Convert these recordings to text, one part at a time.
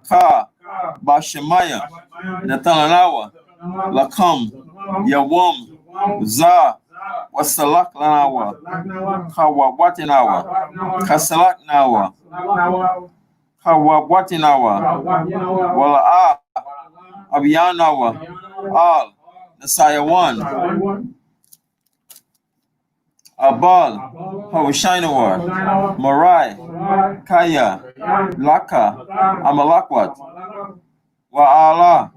Ka, Bashemaya, Nathanawa, Lakam, Yawam, Za, Wasalak Lanawa, Kawawatinawa, Kasalak Nawa, Kawawatinawa, Wala Abiyanawa, Al, Nasayawan, Abal, Hawashainawa, Marai, Kaya, Laka, Amalakwat, Wa'ala,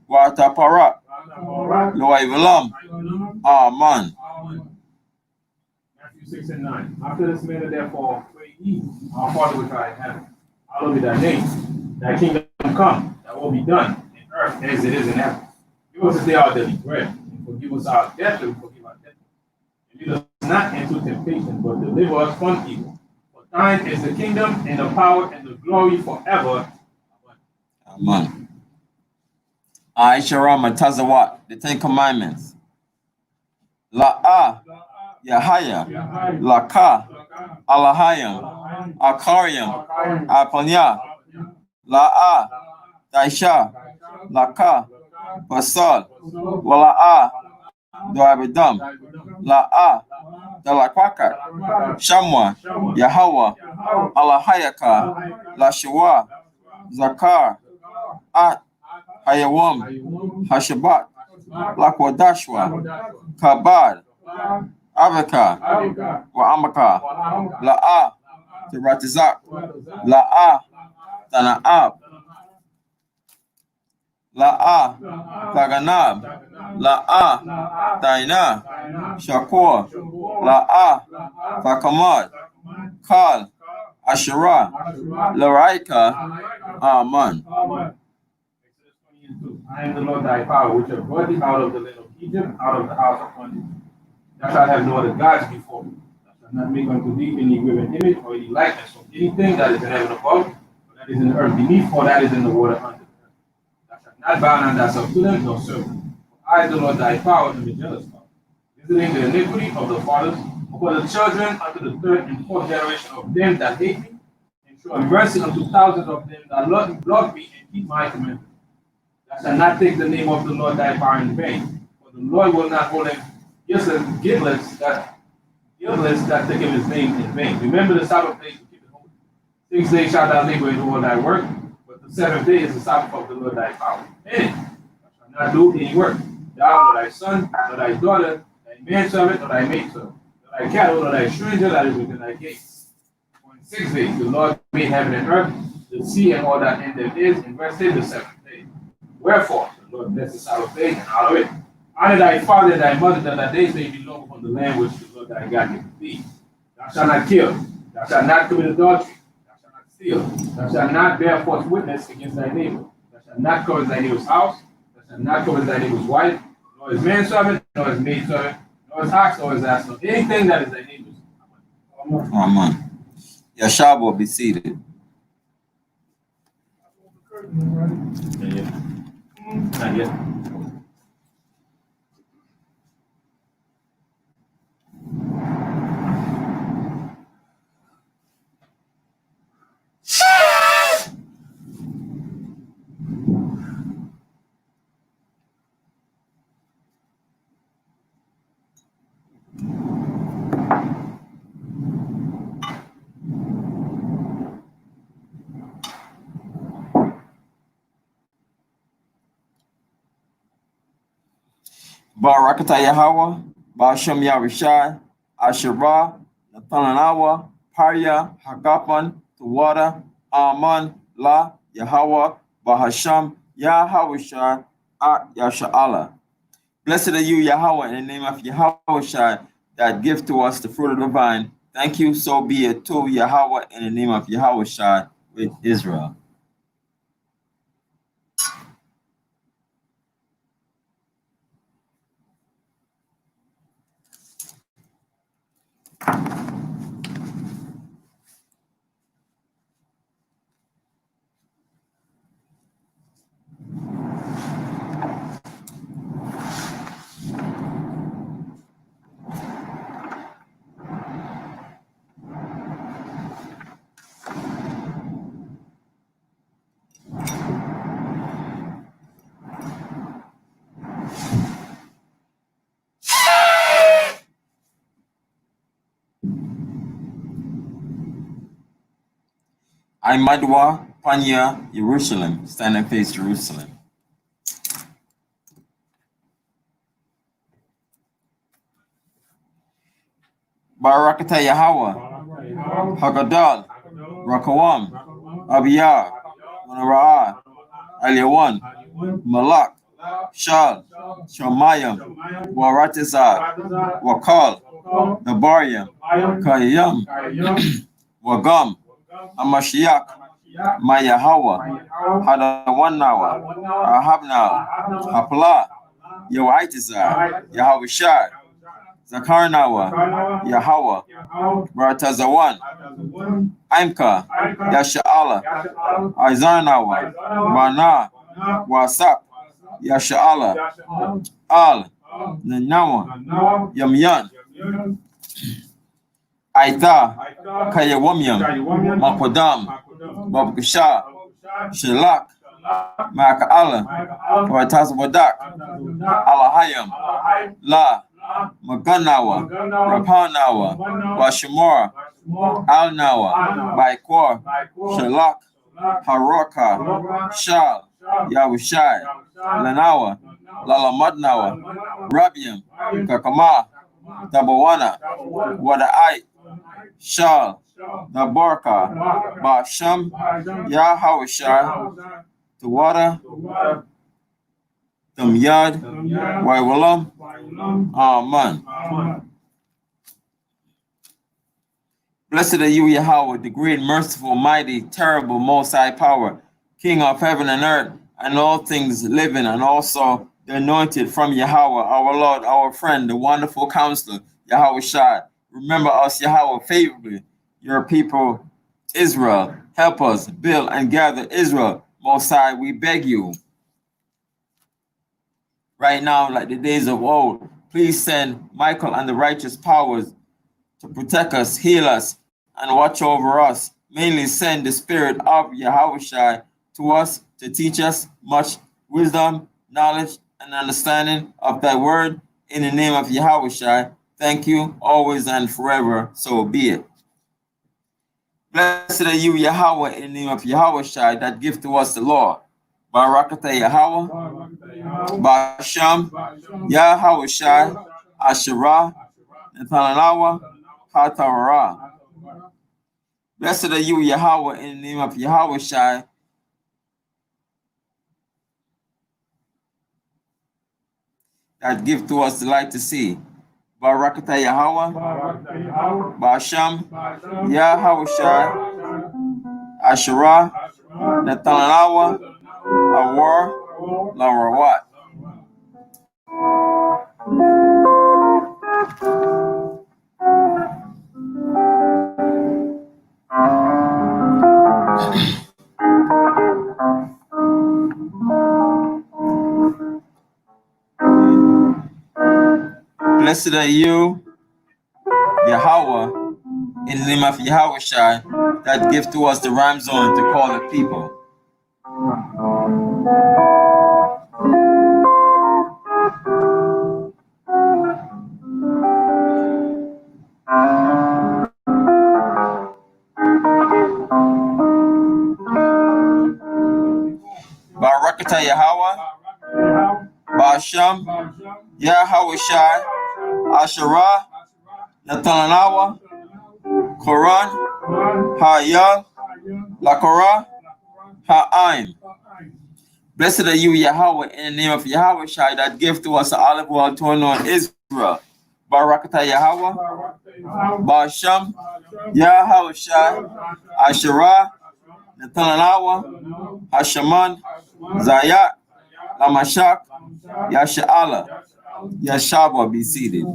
Watapara, Loivalam, Aman. Matthew 6 and 9. After this manner, therefore, pray ye, our Father which art in heaven, hallowed be thy name. Thy kingdom come, thy will be done in earth as it is in heaven. Give us this day our daily bread, and forgive us our debt, and forgive our debtors. And lead us not into temptation, but deliver us from evil. For thine is the kingdom, and the power, and the glory forever. Amen. Aisha Matazawat, the Ten Commandments. La'a, Yahaya, Laka, Alahayam, Akariam, Apanya, La'a, Daisha, Laka, Basal, Wala'a, Doabidam, La'a, Dalakwaka, Shamwa, Yahawa, Alahayaka, Lashawa, Zakar, At, Hayawam, Hashabat, Lakwadashwa, Kabad, Avaka, Wa'amaka, La'a, Tiratizak, La'a, Tana'ab, La'a, Taganab, La'a, Taina, Shakur, La'a, Fakamad, Kal, Ashura, Laraika, Aman. I am the Lord thy power, which have brought thee out of the land of Egypt, out of the house of bondage. Thou shalt have no other gods before me. Thou shalt not make unto thee any graven image or any likeness of anything that is in heaven above, or that is in the earth beneath, or that is in the water under the earth. Thou shalt not bow down thyself to them, nor serve them. For I, the Lord thy power, am a jealous God, visiting the iniquity of the fathers upon the children unto the third and fourth generation of them that hate me, and show mercy unto thousands of them that love me and keep my commandments. Thou shalt not take the name of the Lord thy power in vain, for the Lord will not hold him guiltless that take him his name in vain. Remember the Sabbath day to keep it holy. 6 days shalt thou labor and do all thy work, but the seventh day is the Sabbath of the Lord thy power. And thou shalt not do any work, thou, nor thy son, nor thy daughter, thy manservant, nor thy maidservant, nor thy cattle, nor thy stranger that is within thy gates. For in 6 days the Lord made heaven and earth, the sea and all that in them is, and rested the seventh day. Wherefore, the Lord bless the Sabbath day and hallow it. Honor thy father and thy mother, that thy days may be long upon the land which the Lord thy God giveth thee. Thou shalt not kill. Thou shalt not commit adultery. Thou shalt not steal. Thou shalt not bear false witness against thy neighbor. Thou shalt not covet thy neighbor's house. Thou shalt not covet thy neighbor's wife, nor his manservant, nor his maidservant, nor his ox, nor his ass, nor anything that is thy neighbor's. Amen. Yashab will be seated. Not yet. Barakata Yahweh, Bashem Yahushai, Asherah, Nathanawa, Parya, Hagapan, Tawada, Aman, La, Yahweh, Bahasham, Yahushai, Yasha'ala. Blessed are you, Yahweh, in the name of Yahushai, that give to us the fruit of the vine. Thank you, so be it to Yahweh, in the name of Yahushai with Israel. Imadwa Panya Jerusalem. Stand and face Jerusalem. Barakata Yahweh, Hagadal, Rakawam, Abiyah, Manara'ah, Aliyawan, Malak, Shal, Shamayam, Waratizah, Wakal, Nabaryam, Kayam, Wagam, Amashiach, Mayahawa, Hadawanawa, Ahabnawa, Hapla, Yawaitizah, Yahawishai, Zakarnawa, Yahweh, Baratazawan, Imka, Yasha'ala, Izarnawa, Bana, Wasak, Yasha'ala, Al, Nanawa, Yamyan, Aita, Kayawamyam, Makodam, Babkusha, Shalak, Maka'ala, Baratazawadak, Alahayam, La, Maganawa, Rapanawa, Washimora, Alnawa, Baikor, Shalak, Haroka, Shal, Yahushai, Lanawa, Lalamadnawa, Rabiam, Kakama, Dabawana, Wada'ai, Shal, Nabarka, Basham, Yahawashai, Tawada, Yad, Waiwalam, Amen. Blessed are you, Yahweh, the great, merciful, mighty, terrible, most high power, King of heaven and earth, and all things living, and also the anointed from Yahweh, our Lord, our friend, the wonderful counselor, Yahweh Shai. Remember us, Yahweh, favorably, your people, Israel. Help us build and gather Israel, Most High, we beg you. Right now, like the days of old, please send Michael and the righteous powers to protect us, heal us, and watch over us. Mainly send the spirit of Yahushua to us to teach us much wisdom, knowledge, and understanding of thy word. In the name of Yahushua, thank you always and forever. So be it. Blessed are you, Yahweh, in the name of Yahushua, that give to us the law. Barakata Yahweh, Basham, Yahushua, Asherah, Nathanawa, Hatara. Blessed are you, Yahweh, in the name of Yahushua, that give to us the light to see. Barakata Yahweh, Basham, Yahushua, Asherah, Nathanawa, Awar, Larawat. Blessed are you, Yahweh, in the name of Yahushua, that give to us the rhyme zone to call the people. Barakata Yahweh, Basham, Yahushua, Asherah, Nathanawa, Quran, Hayal, Lakora, Ha'aim. Blessed are you, Yahweh, in the name of Yahushua, that give to us the olive oil to anoint Israel. Barakata Yahweh, Basham, Yahushua, Asherah, Nathanawa, Hashaman, Zayat, Lamashak, Yasha'ala, Yashaba, be seated.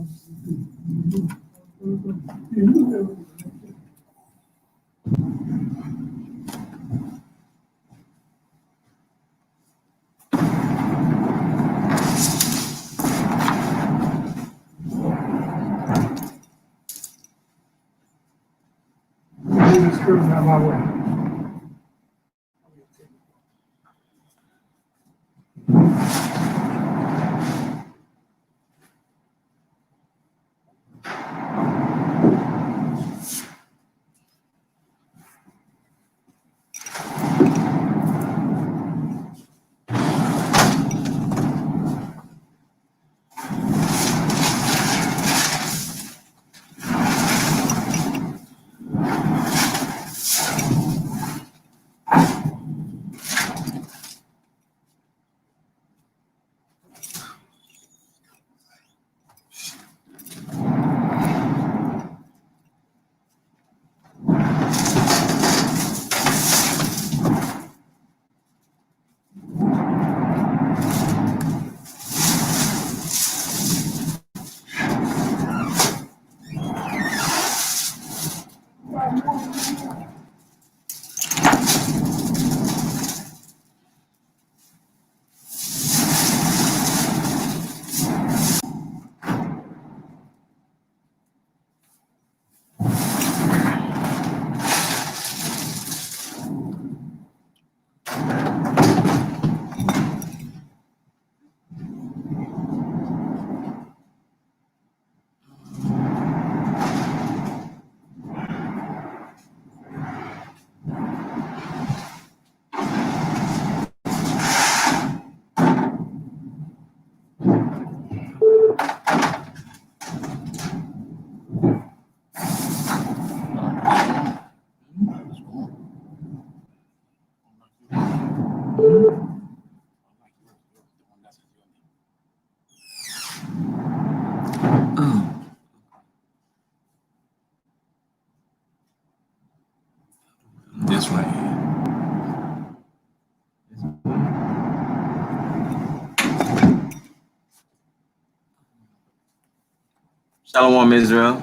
This right here. Shalom, Israel.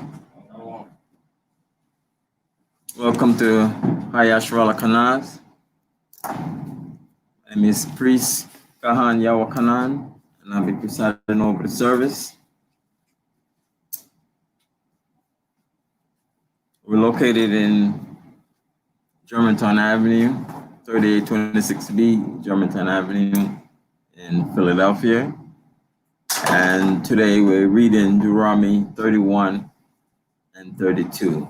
Welcome to Hayashwala Kanaz. My name is Priest Kahan Yawa Kanan, and I'll be presiding over the service. We're located in Germantown Avenue, 3826B, Germantown Avenue in Philadelphia. And today we're reading Deuteronomy 31 and 32.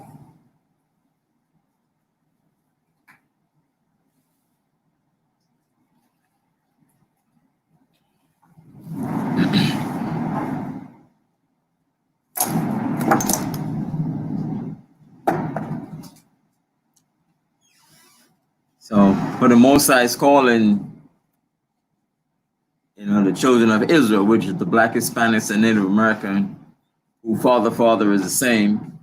So, for the Most High is calling, the children of Israel, which is the Black, Hispanics, and Native American, who father is the same,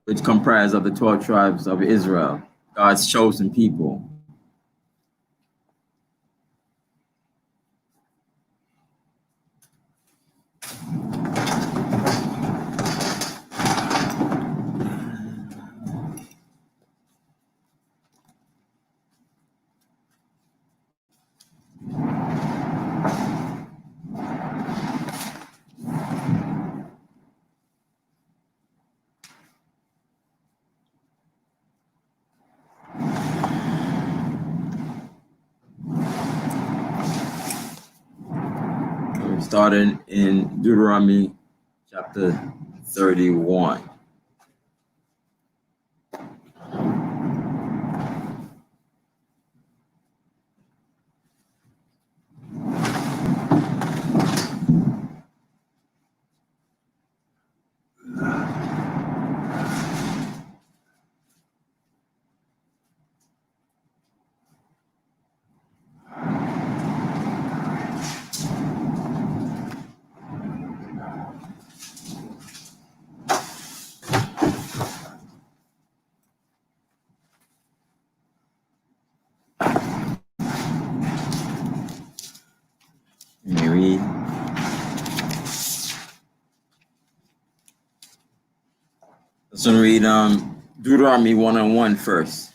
which comprise of the 12 tribes of Israel, God's chosen people. We're starting in Deuteronomy chapter 31. Let me read. Let's read Deuteronomy 1:1 first.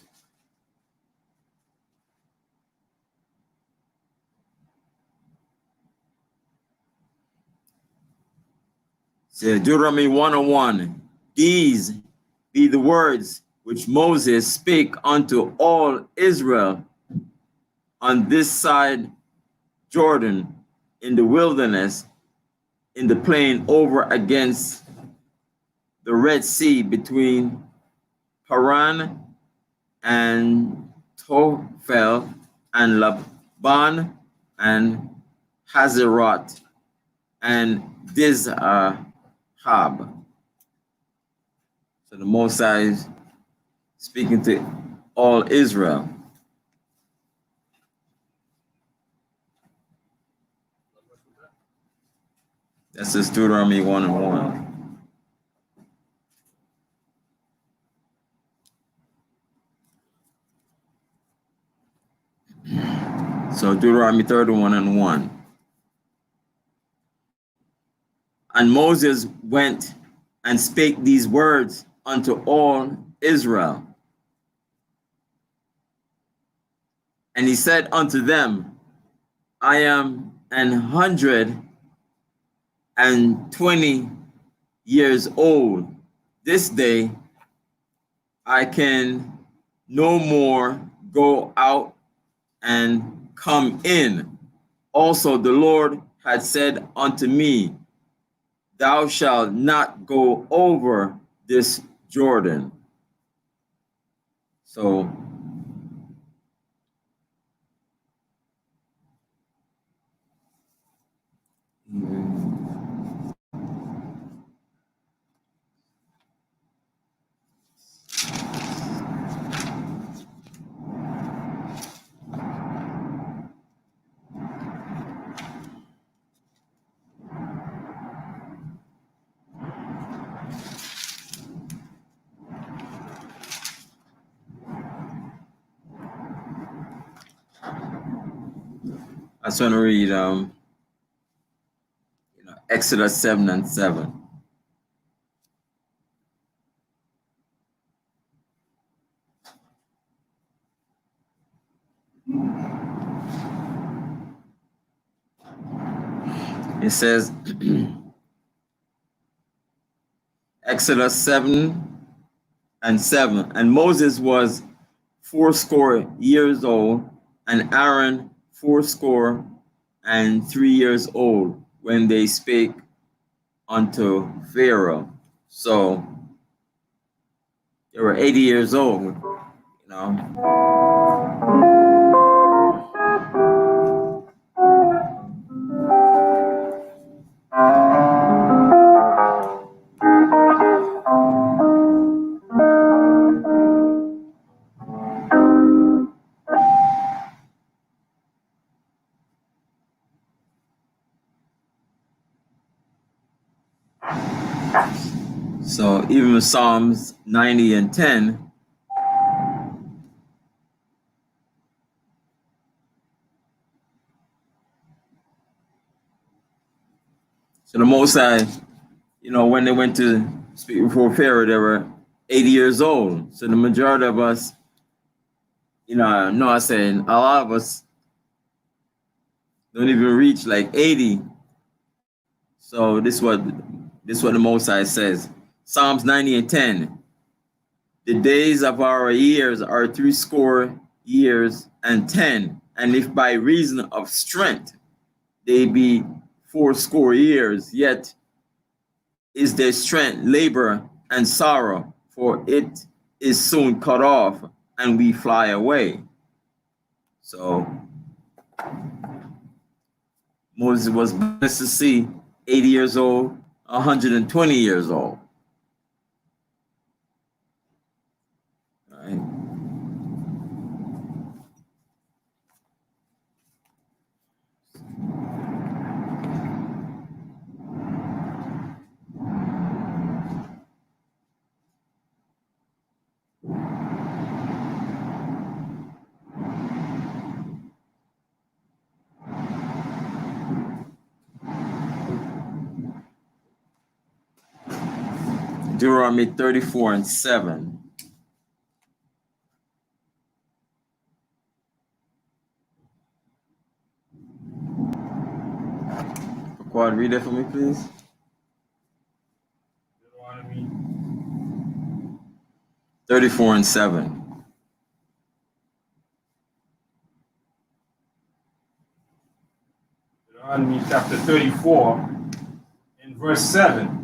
So Deuteronomy 1:1. These be the words which Moses spake unto all Israel on this side Jordan, in the wilderness, in the plain over against the Red Sea, between Paran and Tophel and Laban and Hazeroth and Dizahab. So the Most High is speaking to all Israel. That's just Deuteronomy 1:1. So Deuteronomy 31:1. And Moses went and spake these words unto all Israel. And he said unto them, I am 120 years old. This day I can no more go out and come in. Also the Lord had said unto me, thou shalt not go over this Jordan. So I just want to read Exodus 7 and 7. It says, Exodus 7 and 7. And Moses was 80 years old, and Aaron 83 years old, when they spake unto Pharaoh. So they were 80 years old, So even with Psalms 90 and 10, so the Most High, when they went to speak before Pharaoh, they were 80 years old. So the majority of us, I said a lot of us don't even reach like 80. So this is what the Most High says. Psalms 90 and 10. The days of our years are 80 and 10, and if by reason of strength they be 80 years, yet is their strength labor and sorrow, for it is soon cut off, and we fly away. So Moses was blessed to see 80 years old, 120 years old. All right. Deuteronomy 34 and 7. Quad, read that for me, please. Deuteronomy 34 and 7. Deuteronomy chapter 34 and verse 7.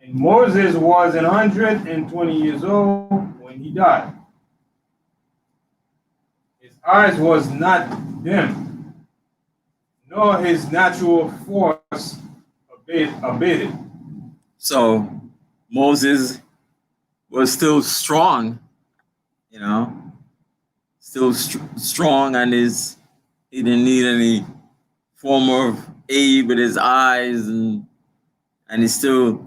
And Moses was 120 years old when he died. His eyes was not dim, nor his natural force abated. So Moses was still strong, still strong, and he didn't need any form of aid with his eyes, and he still,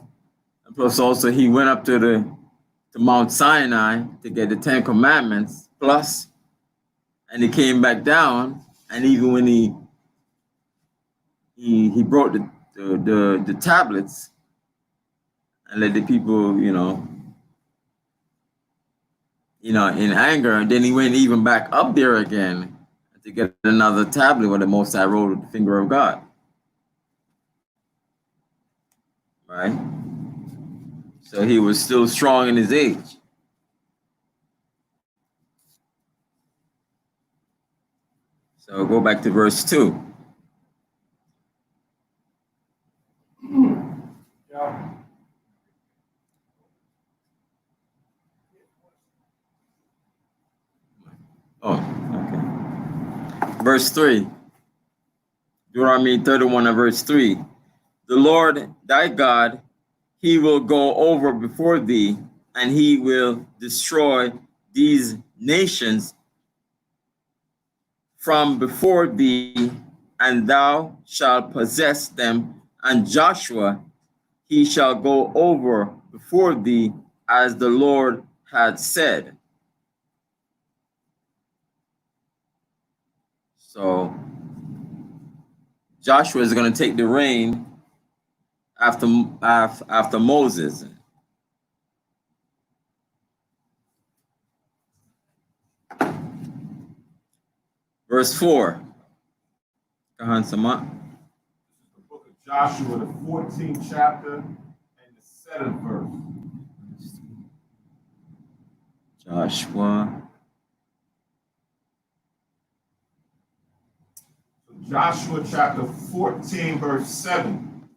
plus also he went up to Mount Sinai to get the 10 Commandments plus, and he came back down, and even when he brought the tablets and let the people, in anger, and then he went even back up there again to get another tablet where the Most High wrote with the finger of God. Right? So he was still strong in his age. So go back to verse 2. Yeah. Oh, okay. Verse 3. Deuteronomy 31 and verse 3. The Lord thy God, he will go over before thee, and he will destroy these nations from before thee, and thou shalt possess them. And Joshua, he shall go over before thee, as the Lord had said. So Joshua is going to take the reign after Moses. Verse 4. Kahan Sama. The book of Joshua, the 14th chapter and the 7th verse. Joshua. Joshua chapter 14, verse 7.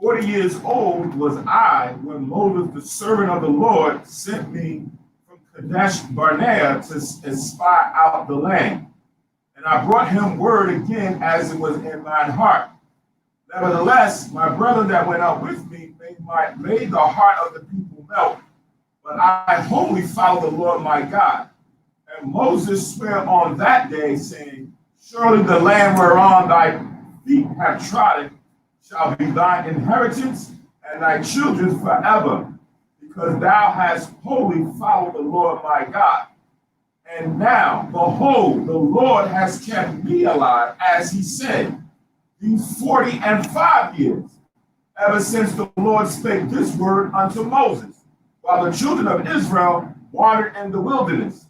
40 years old was I when Moses, the servant of the Lord, sent me from Kadesh Barnea to spy out the land. And I brought him word again as it was in mine heart. Nevertheless, my brother that went out with me made the heart of the people melt. But I wholly followed the Lord my God. And Moses sware on that day, saying, surely the land whereon thy feet have trodden shall be thine inheritance and thy children's forever, because thou hast wholly followed the Lord my God. And now, behold, the Lord has kept me alive, as he said, these 45 years, ever since the Lord spake this word unto Moses, while the children of Israel wandered in the wilderness.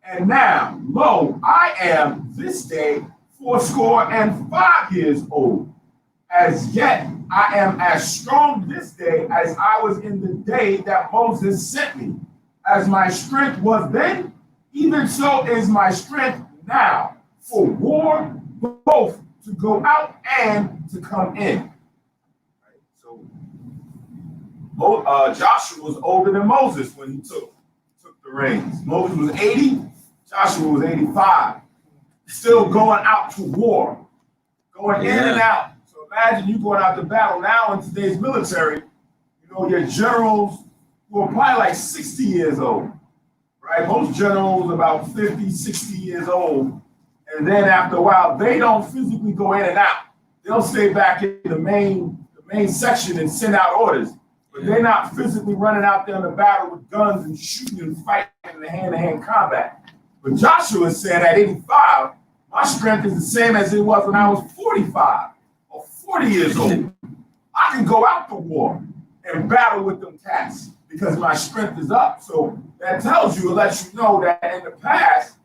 And now, lo, I am this day 85 years old. As yet I am as strong this day as I was in the day that Moses sent me. As my strength was then, even so is my strength now for war, both to go out and to come in. Right? So Joshua was older than Moses when he took the reins. Moses was 80, Joshua was 85. Still going out to war, going in and out. So imagine you going out to battle now in today's military. You know, your generals who are probably like 60 years old, right? Most generals about 50, 60 years old. And then after a while, they don't physically go in and out. They'll stay back in the main section and send out orders. But they're not physically running out there in the battle with guns and shooting and fighting in the hand-to-hand combat. But Joshua said at 85, my strength is the same as it was when I was 45 or 40 years old. I can go out to war and battle with them cats because my strength is up. So that tells you, it lets you know that in the past,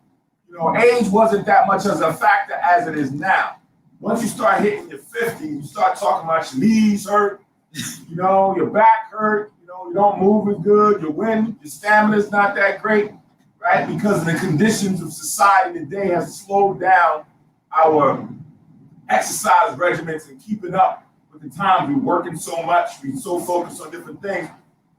you know, age wasn't that much as a factor as it is now. Once you start hitting your 50s, you start talking about your knees hurt, you know, your back hurt, you know, you don't move as good, your wind, your stamina's not that great, right? Because the conditions of society today have slowed down our exercise regimens and keeping up with the times. We're working so much, we're so focused on different things.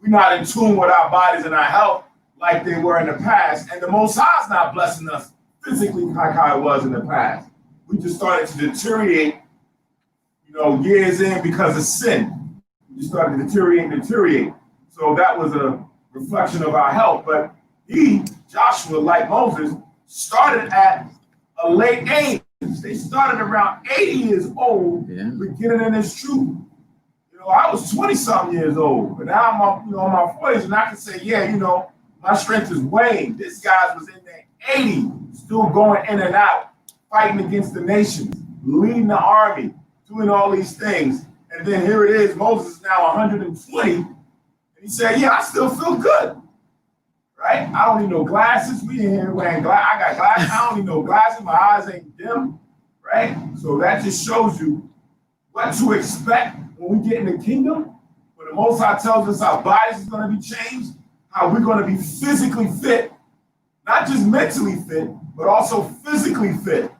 We're not in tune with our bodies and our health like they were in the past. And the Most High's not blessing us physically like how it was in the past. We just started to deteriorate, you know, years in because of sin. We just started to deteriorate. So that was a reflection of our health. But Joshua, like Moses, started at a late age. They started around 80 years old, beginning in this troop. You know, I was 20-something years old, but now I'm, in my 40s, and I can say, yeah, you know, my strength is waned. This guy was in their 80s, still going in and out, fighting against the nations, leading the army, doing all these things. And then here it is, Moses is now 120, and he said, yeah, I still feel good. Right? I don't need no glasses. We in here wearing glasses. I got glasses. I don't need no glasses. My eyes ain't dim. Right? So that just shows you what to expect when we get in the kingdom. When the Most High tells us our bodies is going to be changed, how we're going to be physically fit, not just mentally fit, but also physically fit.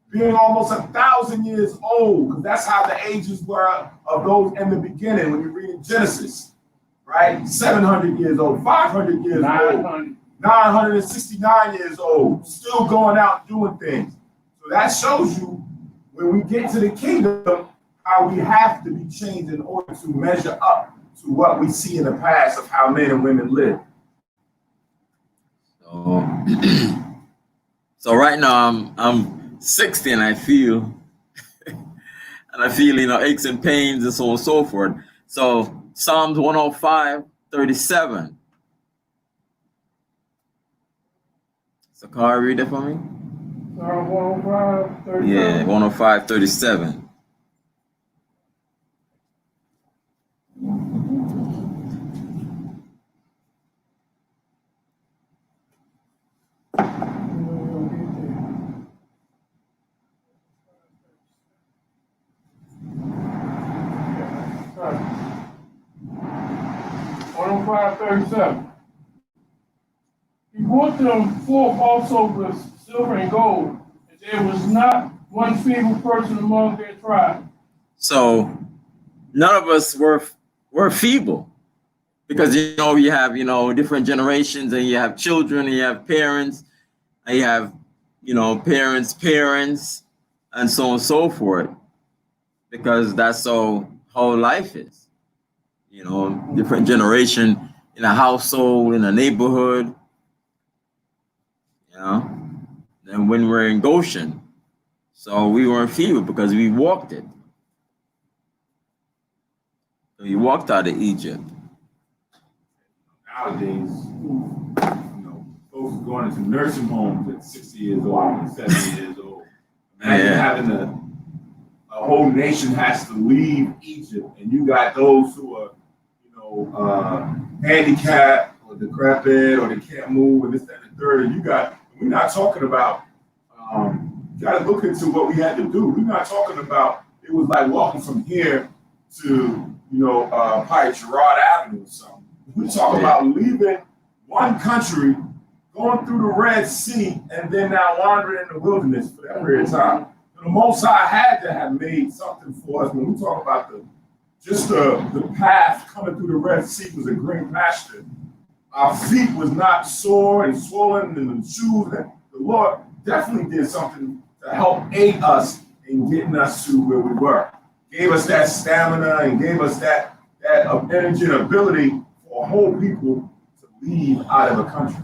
Being almost 1,000 years old, because that's how the ages were of those in the beginning when you read in Genesis. Right? 700 years old, 500 years old, 969 years old, still going out doing things. So that shows you when we get to the kingdom, how we have to be changed in order to measure up to what we see in the past of how men and women live. So right now I'm 60 and I feel aches and pains and so on and so forth. So Psalms 105:37. Sakari, read it for me. Psalm 105, 37. Yeah, 105:37. Sorry. 105:37. He brought them forth also with silver and gold, and there was not one feeble person among their tribe. So none of us were feeble, because you have different generations, and you have children, and you have parents, and you have parents, and so on and so forth, because that's how life is. Different generation in a household, in a neighborhood. And when we're in Goshen, so we weren't feeble because we walked it. We walked out of Egypt. Nowadays, folks are going into nursing homes at 60 years old and 70 years old. Imagine having a whole nation has to leave Egypt, and you got those who are, handicapped or decrepit or they can't move and this, that, and the third. And we're not talking about, you got to look into what we had to do. We're not talking about, it was like walking from here to, probably Girard Avenue or something. We're talking about leaving one country, going through the Red Sea, and then now wandering in the wilderness for that period of time. The Most High had to have made something for us. When we talk about the path coming through the Red Sea was a green pasture. Our feet was not sore and swollen, and the shoes. The Lord definitely did something to help aid us in getting us to where we were. Gave us that stamina and gave us that energy and ability for a whole people to leave out of a country.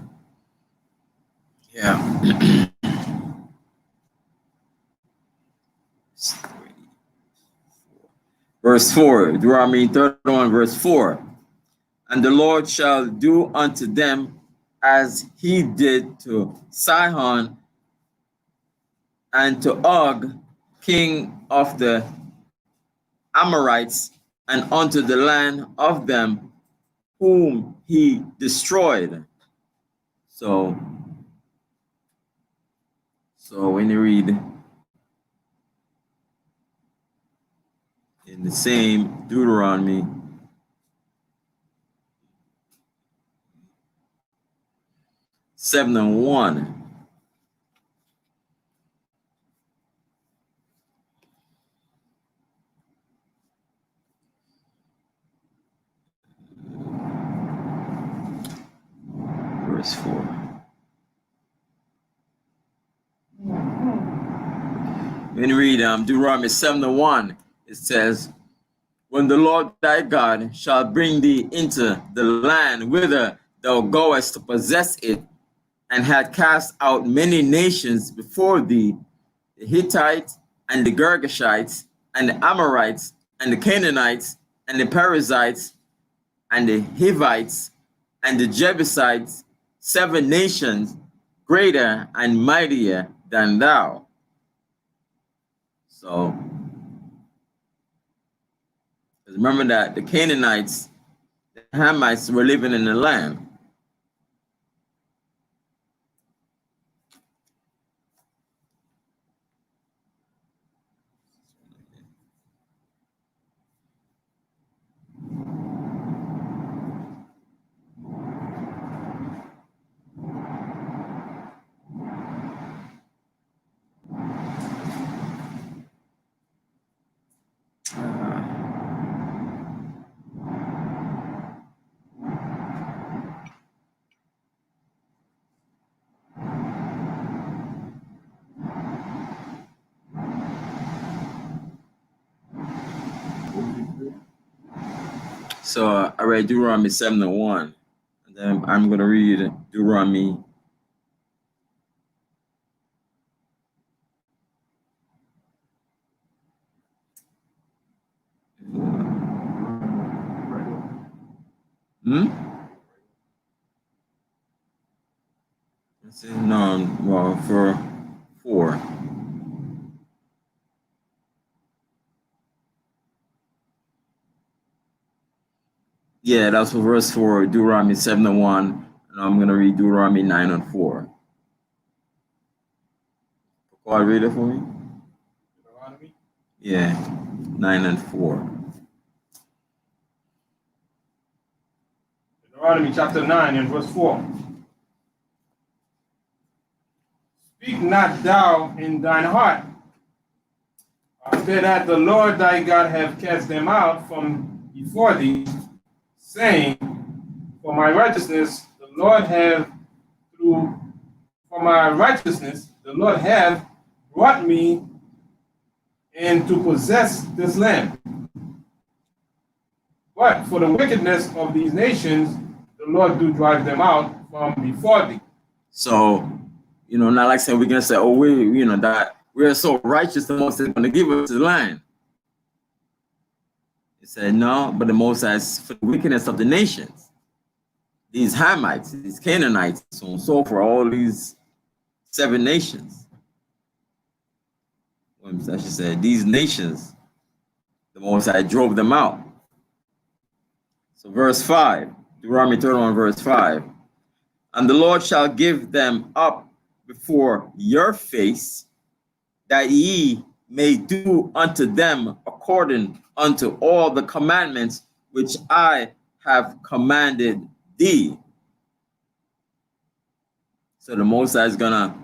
Yeah. Verse 4, Deuteronomy 31, verse 4. And the Lord shall do unto them as he did to Sihon and to Og, king of the Amorites, and unto the land of them whom he destroyed. So when you read in the same Deuteronomy, seven and 1. Verse 4. When you read Deuteronomy 7 and 1, it says, when the Lord thy God shall bring thee into the land whither thou goest to possess it, and had cast out many nations before thee, the Hittites and the Girgashites and the Amorites and the Canaanites and the Perizzites and the Hivites and the Jebusites, 7 nations greater and mightier than thou. So remember that the Canaanites, the Hamites were living in the land. So I read Deuteronomy 7 and 1, and then I'm going to read Deuteronomy 4 4. Yeah, that's for verse 4, Deuteronomy 7:1. And I'm going to read Deuteronomy 9:4. Paul, read it for me? Deuteronomy? Yeah, 9:4. Deuteronomy chapter 9 and verse 4. Speak not thou in thine heart, after that the Lord thy God have cast them out from before thee, saying, For my righteousness the Lord have brought me in to possess this land. But for the wickedness of these nations, the Lord do drive them out from before thee. So, not like saying we're going to say, oh, that we're so righteous, the Most High is going to give us the land. He said, no, but the Most High is for the wickedness of the nations. These Hamites, these Canaanites, so on and so forth, all these 7 nations. I should say, these nations, the Most High drove them out. So verse 5, Deuteronomy 31, verse 5. And the Lord shall give them up before your face, that ye may do unto them according unto all the commandments which I have commanded thee. So the Most High is gonna,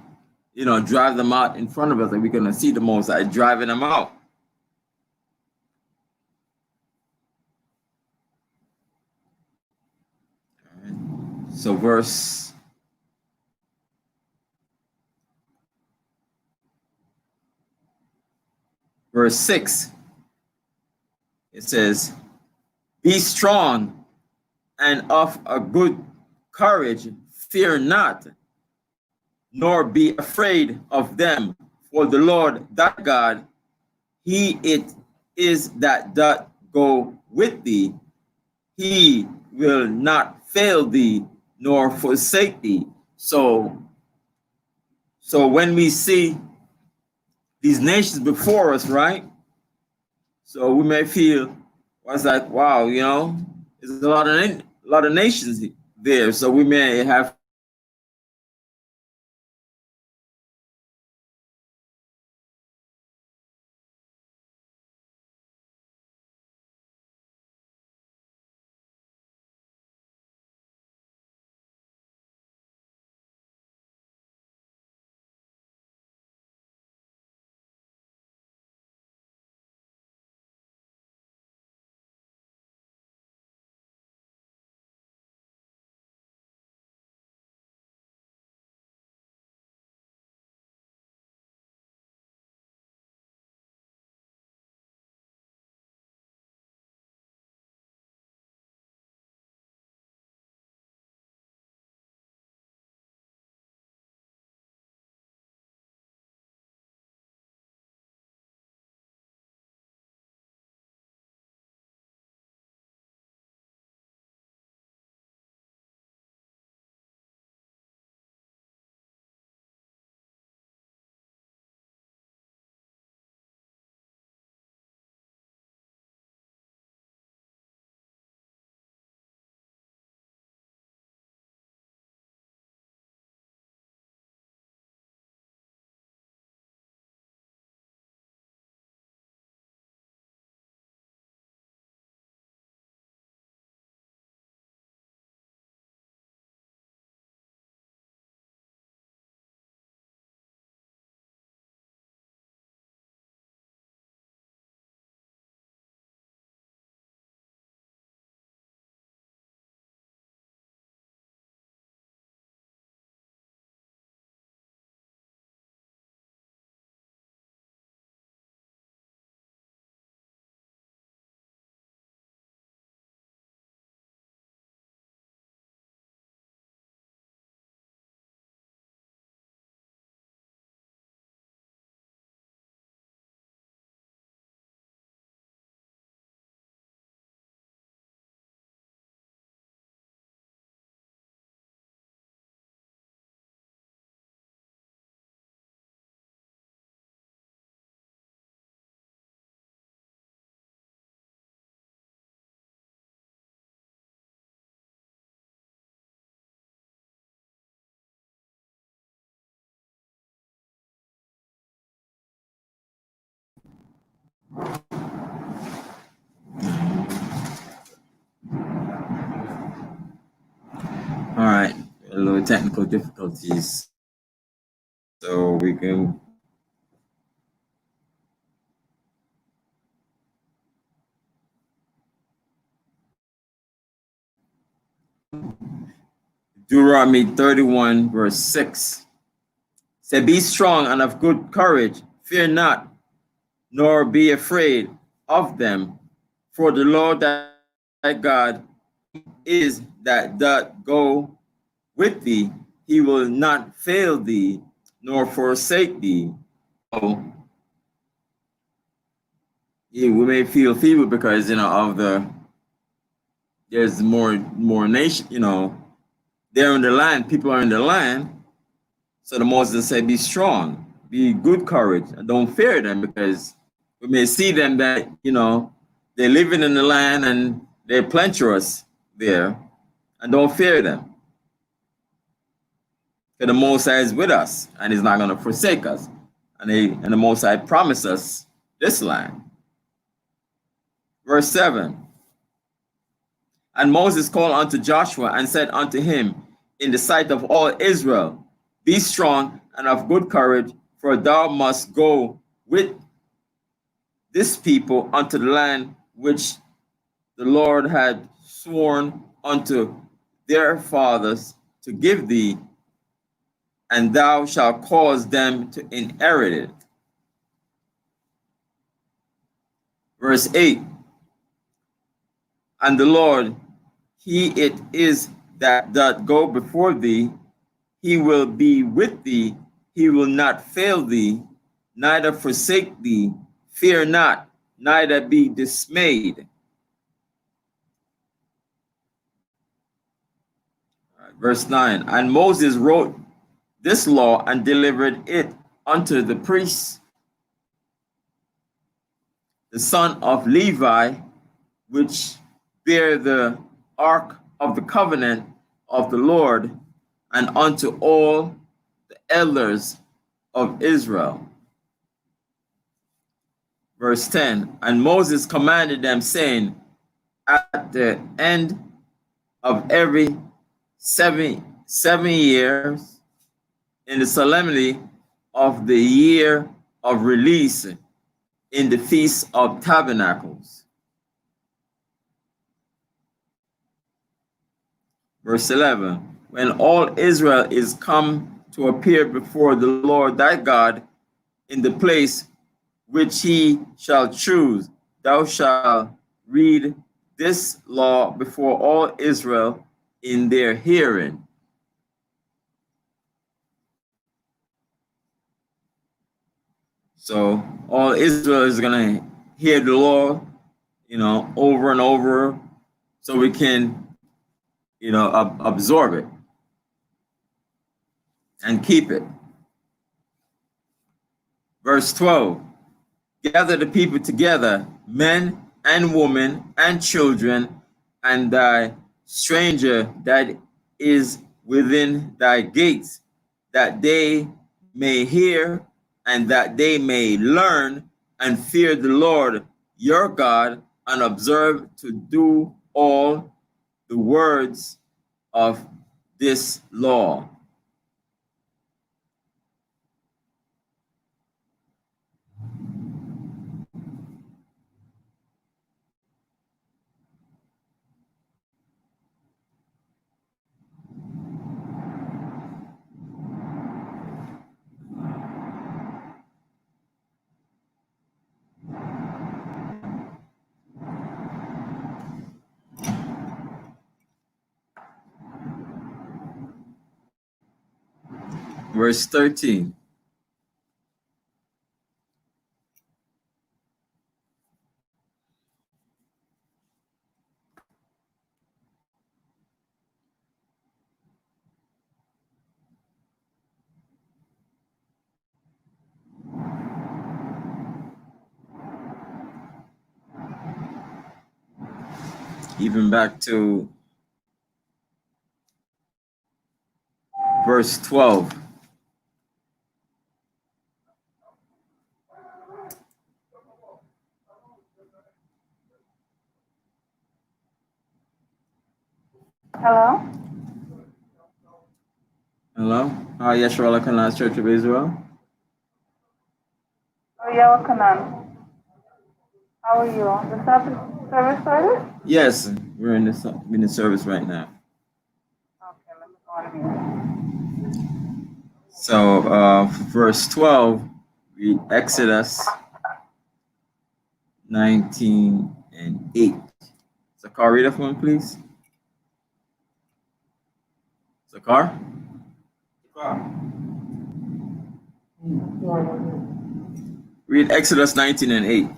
drive them out in front of us, and we're gonna see the Most High driving them out. So verse 6, it says, be strong and of a good courage, fear not, nor be afraid of them, for the Lord thy God, he it is that doth go with thee. He will not fail thee, nor forsake thee. So when we see these nations before us, right? So we may feel, well, it's like, wow, there's a lot of nations there. So we may have All right, a little technical difficulties. So we can. Deuteronomy 31, verse 6. Say, be strong and of good courage, fear not, nor be afraid of them, for the Lord thy God is that doth go with thee. He will not fail thee, nor forsake thee. So, yeah, we may feel feeble because of there's more nation, they're in the land, people are in the land. So the Moses said, be strong, be good courage, and don't fear them, because we may see them that, they're living in the land and they're plenteous there, and don't fear them. Because the Most High is with us, and he's not going to forsake us. And the Most High promised us this land. Verse 7. And Moses called unto Joshua and said unto him in the sight of all Israel, be strong and of good courage, for thou must go with this people unto the land which the Lord had sworn unto their fathers to give thee, and thou shalt cause them to inherit it. Verse 8. And the Lord, he it is that doth go before thee, he will be with thee, he will not fail thee, neither forsake thee. Fear not, neither be dismayed. Verse 9. And Moses wrote this law and delivered it unto the priests, the son of Levi, which bear the ark of the covenant of the Lord, and unto all the elders of Israel. Verse 10. And Moses commanded them, saying, at the end of every seven years, in the solemnity of the year of release, in the Feast of Tabernacles. Verse 11. When all Israel is come to appear before the Lord thy God in the place which he shall choose, thou shalt read this law before all Israel in their hearing. So all Israel is going to hear the law, over and over, so we can, absorb it and keep it. Verse 12. Gather the people together, men and women and children, and thy stranger that is within thy gates, that they may hear and that they may learn and fear the Lord your God, and observe to do all the words of this law. Verse 13. Even back to verse 12. Hello? Hello? Yeshua Kanan's Church of Israel. Oh, yeah, Kanan. How are you? The Sabbath Service started? Yes, we're in the service right now. Okay, let me go on here. So, verse 12, read Exodus 19 and 8. Zakar, read that for me, please. Zakar? Read Exodus 19 and 8.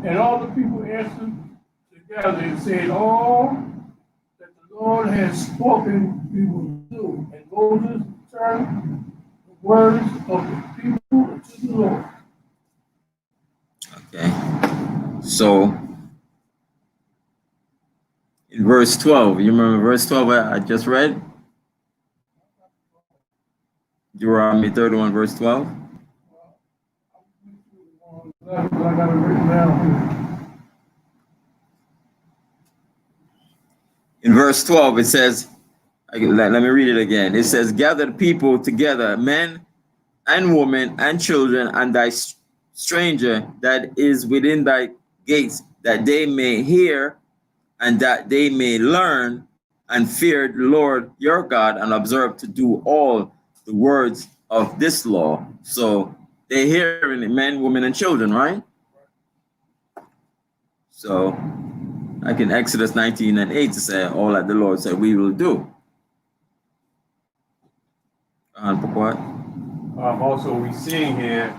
And all the people answered together and said, all that the Lord has spoken, we will do. And Moses turned the words of the people to the Lord. Okay. So, in verse 12, you remember verse 12 I just read? Deuteronomy 31, verse 12. I got it written down In verse 12, it says, let me read it again. It says, gather the people together, men and women and children, and thy stranger that is within thy gates, that they may hear and that they may learn and fear the Lord your God and observe to do all the words of this law. So they hear men, women, and children, right? So like in Exodus 19 and 8 to say, all that the Lord said we will do. Also, we're seeing here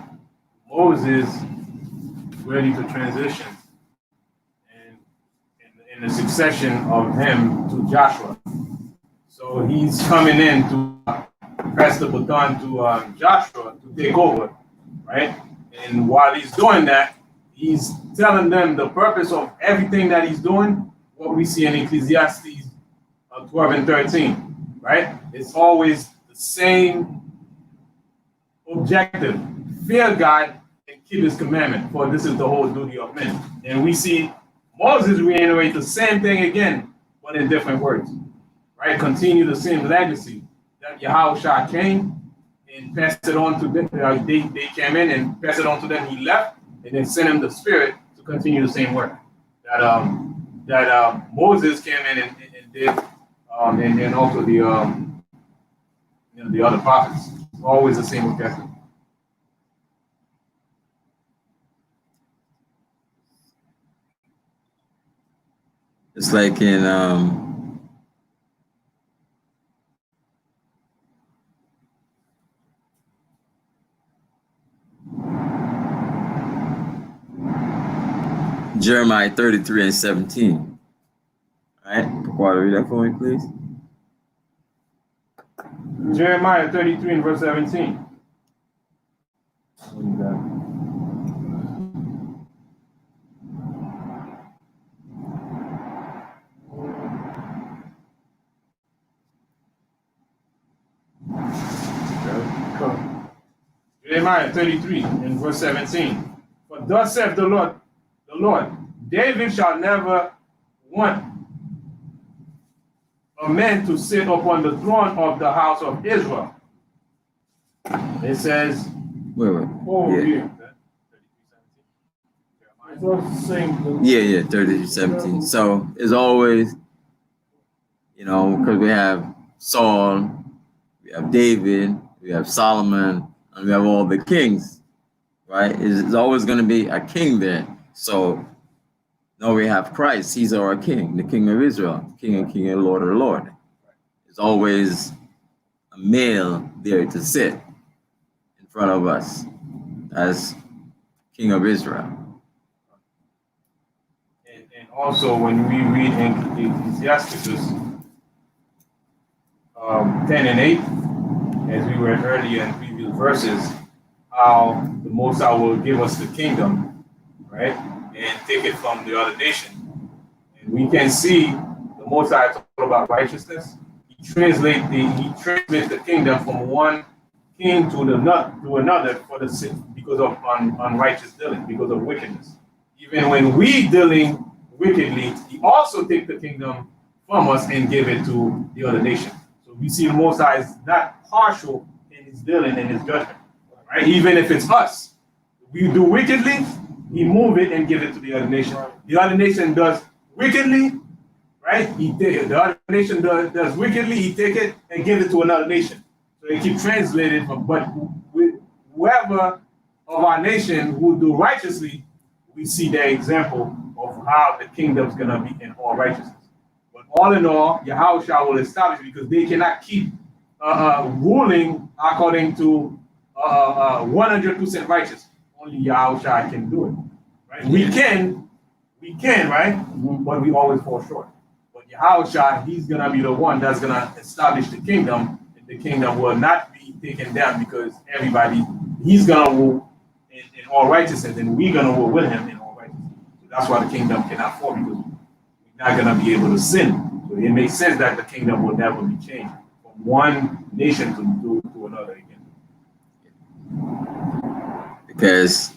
Moses ready to transition and in the succession of him to Joshua. So he's coming in to pass the baton to Joshua to take over, right? And while he's doing that, he's telling them the purpose of everything that he's doing, what we see in Ecclesiastes 12 and 13, right? It's always the same objective: fear God and keep his commandment, for this is the whole duty of men. And we see Moses reiterate the same thing again, but in different words, right? Continue the same legacy that Yahushua came and passed it on to them. They came in and passed it on to them. He left and then sent him the Spirit to continue the same work that Moses came in and did, and then also the other prophets. Always the same objective. It's like in Jeremiah 33 and 17. All right, Paquad, read that for me, please. Jeremiah 33 and verse 17. Jeremiah 33 and verse 17. For thus saith the Lord, David shall never want a man to sit upon the throne of the house of Israel. It says, Wait. over Yeah. here. It's all the same. Yeah, 33:17. So it's always, because we have Saul, we have David, we have Solomon, and we have all the kings, right? It's always going to be a king there. So now we have Christ. He's our king, the King of Israel, King of King and Lord of Lord. It's always a male there to sit in front of us as King of Israel. and also when we read in Ecclesiastes 10 and 8, as we read earlier in previous verses, how the Most High will give us the kingdom, right, and take it from the other nation. And we can see the Most High talk about righteousness. He translates the kingdom from one king to another for the sin because of unrighteous dealing, because of wickedness. Even when we dealing wickedly, he also take the kingdom from us and give it to the other nation. So we see the Most High is not partial in his dealing and his judgment, right? Even if it's us, we do wickedly, he move it and give it to the other nation. The other nation does wickedly, right? The other nation does wickedly, he take it and give it to another nation. So they keep translated, but whoever of our nation who do righteously, we see the example of how the kingdom's gonna be in all righteousness. But all in all, Yahushua will establish because they cannot keep ruling according to 100% righteous. Only Yahushua can do it, right? We can, right? But we always fall short. But Yahushua, he's gonna be the one that's gonna establish the kingdom, and the kingdom will not be taken down because he's gonna rule in all righteousness, and we're gonna rule with him in all righteousness. So that's why the kingdom cannot fall because we're not gonna be able to sin. So it makes sense that the kingdom will never be changed from one nation to another again. Because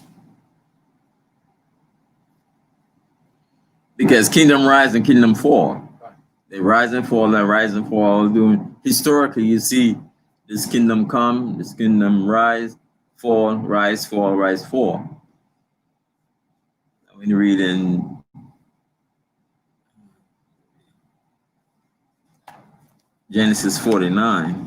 kingdom rise and kingdom fall. They rise and fall, they rise and fall. Historically, you see this kingdom come, this kingdom rise, fall, rise, fall, rise, fall. When you read in Genesis 49,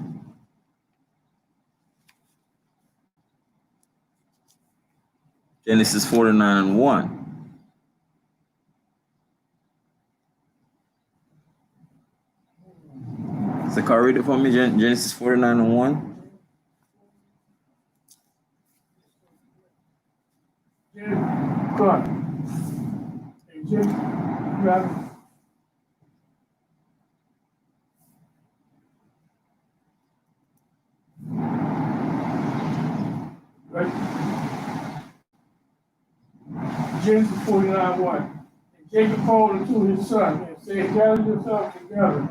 Genesis 49 and 1. So can you read it for me, Genesis 49 and 1? Good. Hey, Jim, you got it? Right? Genesis 49:1. And Jacob called unto his son and said, gather yourselves together, and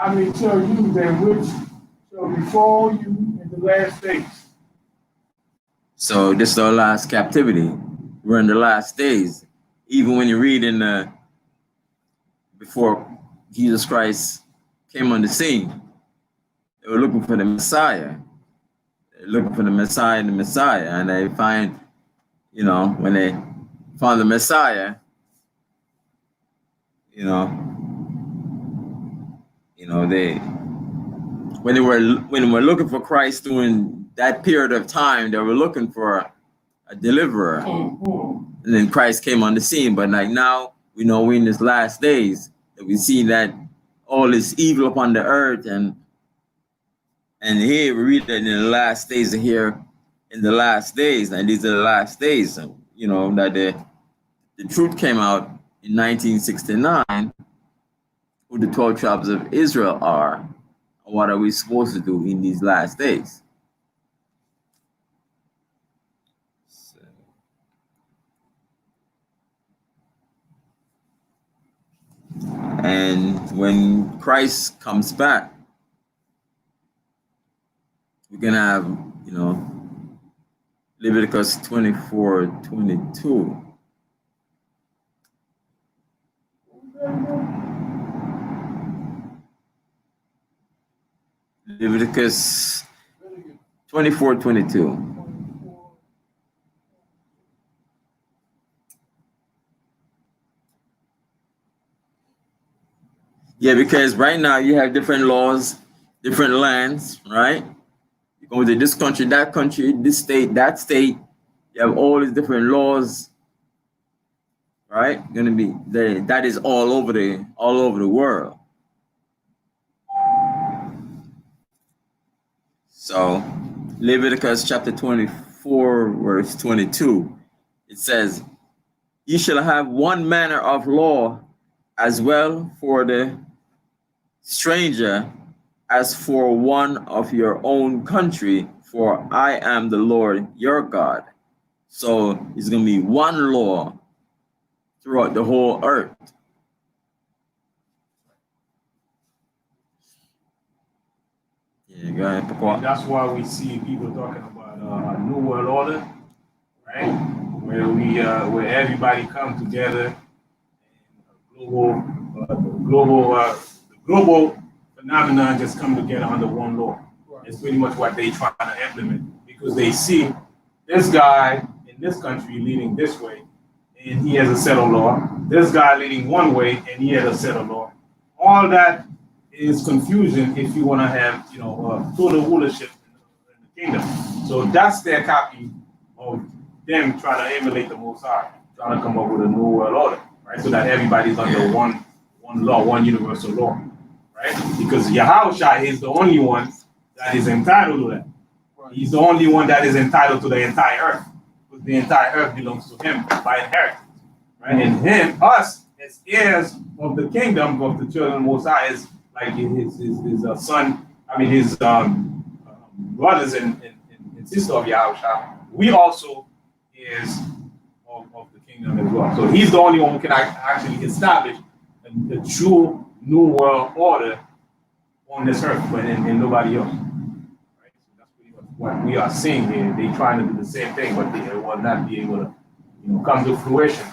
I may tell you that which shall befall you in the last days. So this is our last captivity. We're in the last days. Even when you read in before Jesus Christ came on the scene, they were looking for the Messiah. They're looking for the Messiah, and they find, when they found the Messiah, when they were looking for Christ during that period of time, they were looking for a deliverer. And then Christ came on the scene. But like now, we know we're in these last days that we see that all this evil upon the earth, and here we read that in the last days are here in the last days, and these are the last days. That the truth came out in 1969, who the 12 tribes of Israel are, and what are we supposed to do in these last days. And when Christ comes back, we're gonna have, Leviticus 24:22. Leviticus 24:22. Yeah, because right now you have different laws, different lands, right? You go to this country, this state, that state. You have all these different laws, right? Gonna be there. That is all over the world. So Leviticus chapter 24, verse 22, it says, "You shall have one manner of law as well for the stranger as for one of your own country, for I am the Lord your God." So it's going to be one law throughout the whole earth. Yeah, Go ahead, And Papa. that's why we see people talking about a new world order, right? Where everybody come together and the global phenomenon just come together under one law. It's pretty much what they trying to implement because they see this guy in this country leading this way, and he has a set of law. This guy leading one way, and he has a set of law. All that is confusion if you want to have, total rulership in the kingdom. So that's their copy of them trying to emulate the Most High, trying to come up with a new world order, right? So that everybody's under one law, one universal law, right? Because Yahushua is the only one that is entitled to that. He's the only one that is entitled to the entire earth, because the entire earth belongs to him by inheritance, right? And us, as heirs of the kingdom of the children of Most High, is like his son, his brothers and sisters of Yahushua. We also is of the kingdom as well. So he's the only one who can actually establish a true new world order on this earth, but in nobody else. Right? So that's pretty much what we are seeing here. They trying to do the same thing, but they will not be able to, come to fruition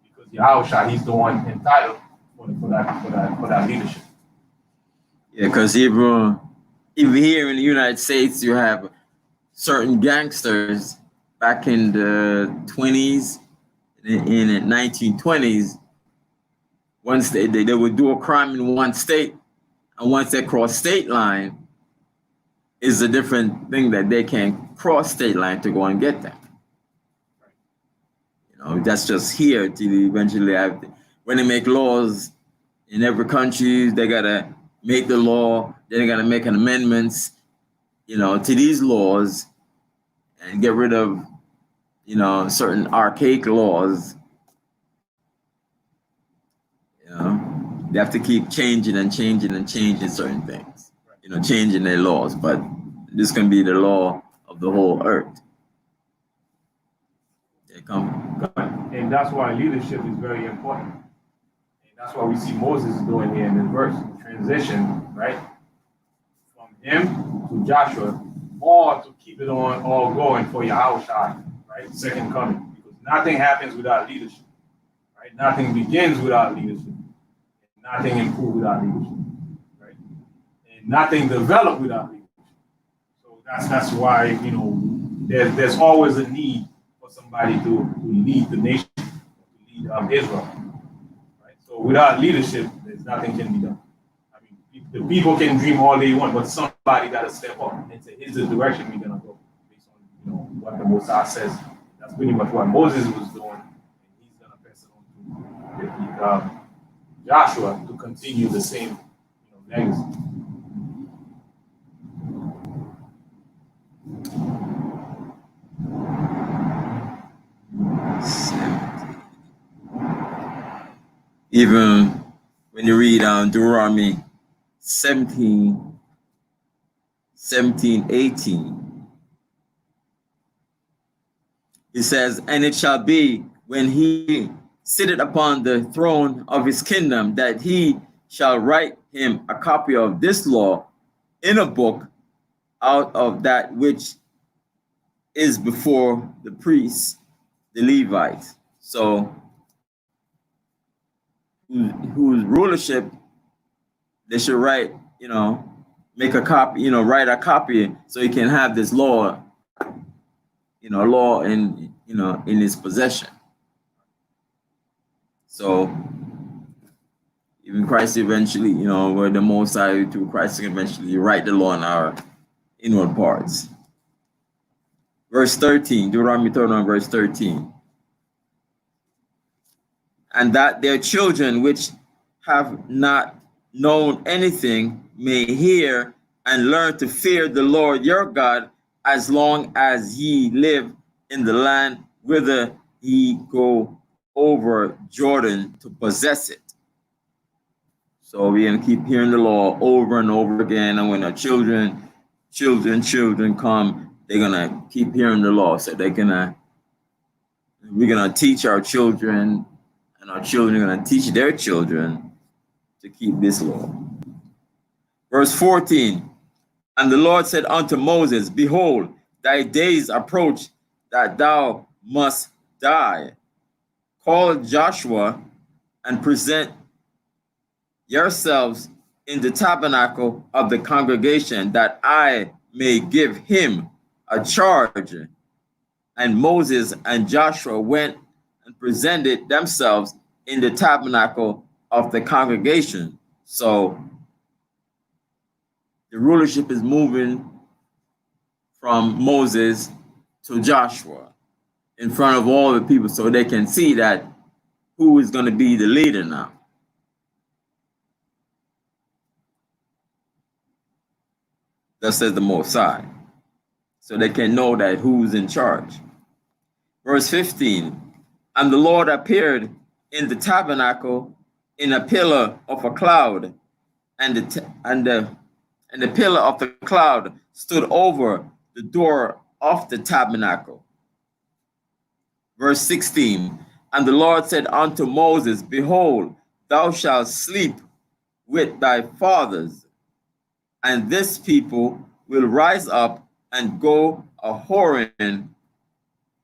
because Yahushua, he's the one entitled for that leadership. Yeah, because even here in the United States, you have certain gangsters back in the 20s, in the 1920s. Once they would do a crime in one state, and once they cross state line, is a different thing that they can't cross state line to go and get them. That's just here till eventually have. When they make laws in every country, they gotta make the law, then they gotta make an amendments, to these laws and get rid of, certain archaic laws. They have to keep changing and changing and changing certain things, changing their laws. But this can be the law of the whole earth. They come. And that's why leadership is very important. And that's what we see Moses doing here in this verse, transition, right? From him to Joshua, or to keep it on all going for Yahushua, right? Second coming. Because nothing happens without leadership. Right? Nothing begins without leadership. And nothing improves without leadership. Right? And nothing develops without leadership. So that's why, there's always a need for somebody to lead the nation, to lead Israel. Right? So without leadership, there's nothing can be done. The people can dream all they want, but somebody got to step up and say, here's the direction we're going to go, based on what the Most High says. That's pretty much what Moses was doing, and he's going to pass it on to Joshua to continue the same legacy. Even when you read Deuteronomy 17, 18, it says, and it shall be when he sitteth upon the throne of his kingdom, that he shall write him a copy of this law in a book out of that which is before the priests, the Levites. So, whose rulership, they should write, make a copy, write a copy so he can have this law, law in his possession. So even Christ eventually, where the Most High through Christ can eventually write the law in our inward parts. Verse 13, Deuteronomy 31, verse 13. And that their children which have not known anything may hear and learn to fear the Lord your God as long as ye live in the land whither ye go over Jordan to possess it. So we're going to keep hearing the law over and over again. And when our children come, they're going to keep hearing the law. So we're going to teach our children, and our children are going to teach their children to keep this law. Verse 14, And the Lord said unto Moses, Behold, thy days approach that thou must die. Call Joshua and present yourselves in the tabernacle of the congregation, that I may give him a charge. And Moses and Joshua went and presented themselves in the tabernacle of the congregation. So the rulership is moving from Moses to Joshua in front of all the people, so they can see that who is going to be the leader now. Thus says the Most High. So they can know that who's in charge. Verse 15, and the Lord appeared in the tabernacle in a pillar of a cloud, and the pillar of the cloud stood over the door of the tabernacle. Verse 16, and the Lord said unto Moses, Behold, thou shalt sleep with thy fathers, and this people will rise up and go a-whoring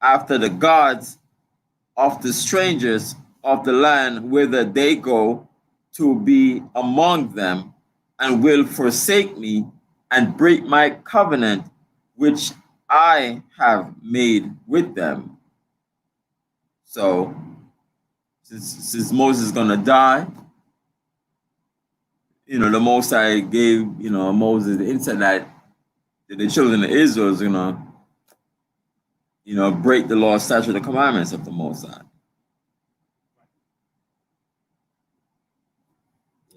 after the gods of the strangers of the land whither they go to be among them, and will forsake me and break my covenant which I have made with them. So, since Moses is going to die, the Most High gave, Moses the insight that the children of Israel is going to, break the law, statute, the commandments of the Most High.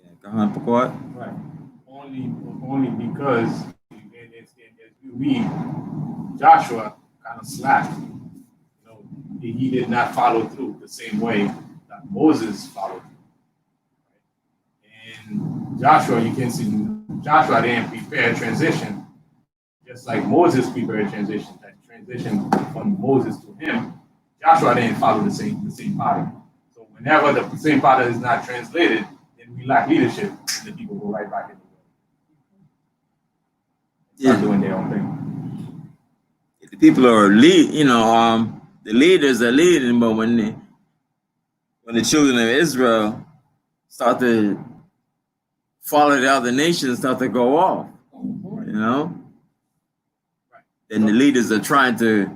Yeah, go on, Right. Only because as you read, Joshua kind of slacked. He did not follow through the same way that Moses followed through. And Joshua, you can see Joshua didn't prepare a transition, just like Moses prepared a transition. That transition from Moses to him, Joshua didn't follow the same pattern. So whenever the same pattern is not translated, then we lack leadership, and the people go right back in the world. Start doing their own thing. The people are the leaders are leading, but when the children of Israel start to follow the other nations, start to go off, then the leaders are trying to,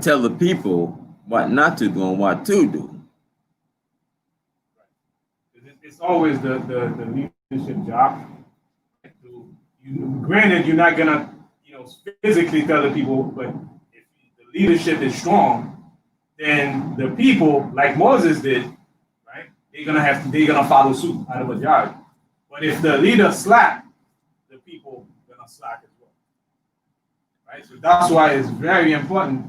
tell the people what not to do and what to do. It's always the leadership job. Granted, you're not gonna, physically tell the people, but if the leadership is strong, then the people, like Moses did, right? They're gonna follow suit out of a job. But if the leader slack, the people gonna slack as well, right? So that's why it's very important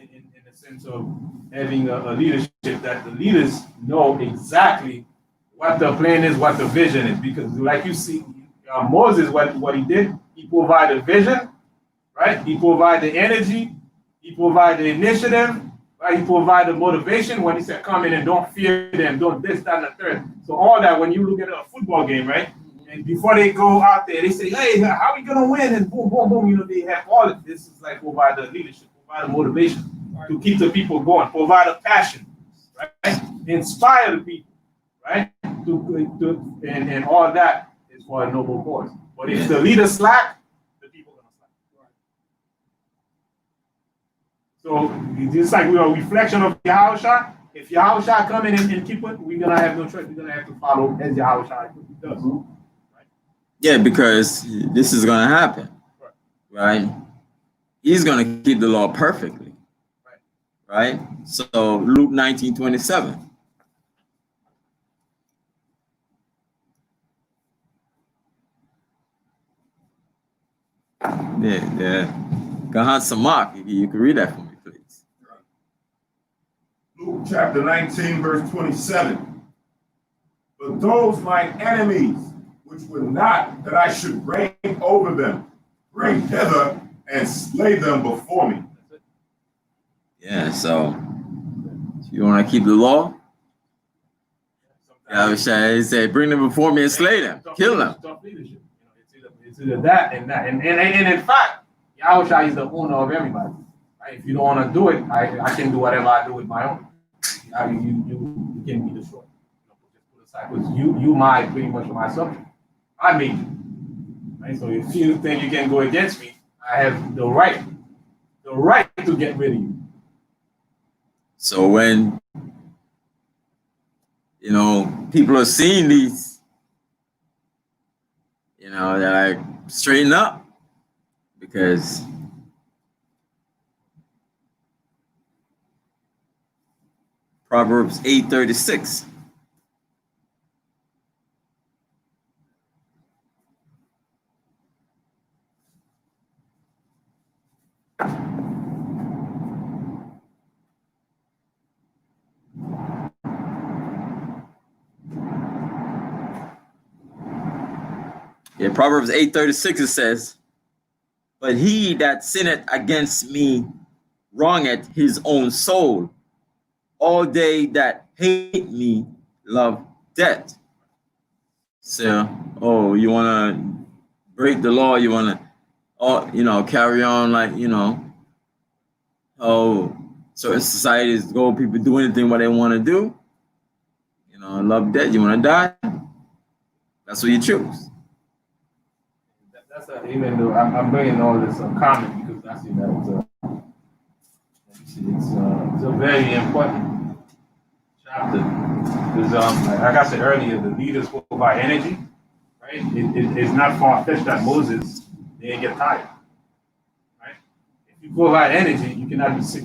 in the sense of having a leadership, that the leaders know exactly what the plan is, what the vision is, because like you see, Moses, what he did, he provided vision, right? He provided the energy, he provided the initiative, right? He provided motivation when he said, come in and don't fear them, don't this, that, and the third. So all that, when you look at a football game, right? And before they go out there, they say, hey, how are we going to win? And boom, boom, boom, they have all of this. Is like provide the leadership, provide the motivation to keep the people going, provide a passion, right? Inspire the people, right? And all that is for a noble cause. But if the leader slack, the people are going to slack. So just like we are a reflection of Yahushua, if Yahushua come in and keep it, we're going to have no choice. We're going to have to follow as Yahushua does. Right? Yeah, because this is going to happen, right? He's going to keep the law perfectly, right? So Luke 19:27. Yeah. Gahan Samak, you can read that for me, please. Luke chapter 19, verse 27. But those mine enemies, which would not that I should reign over them, bring hither and slay them before me. Yeah, so you want to keep the law? Yeah, I say, bring them before me and slay them, kill them. It's either that and that. And in fact, Yahusha is the owner of everybody. Right? If you don't want to do it, I can do whatever I do with my own. You can be destroyed. Just put aside, because you pretty much my subject. I made you. Right? So if you think you can go against me, I have the right to get rid of you. So when people are seeing these, they're like, straighten up, because Proverbs 8:36. Yeah, Proverbs 8:36, it says, but he that sinneth against me wrongeth his own soul. All they that hate me love death. So, you want to break the law, you want to, carry on like, certain societies go, people do anything what they want to do. Love death, you want to die? That's what you choose. That's even though I'm bringing all this comment because I see that it's a very important chapter. Because like I said earlier, the leaders provide energy, right? It's not far-fetched that Moses didn't get tired, right? If you provide energy, you cannot be sick,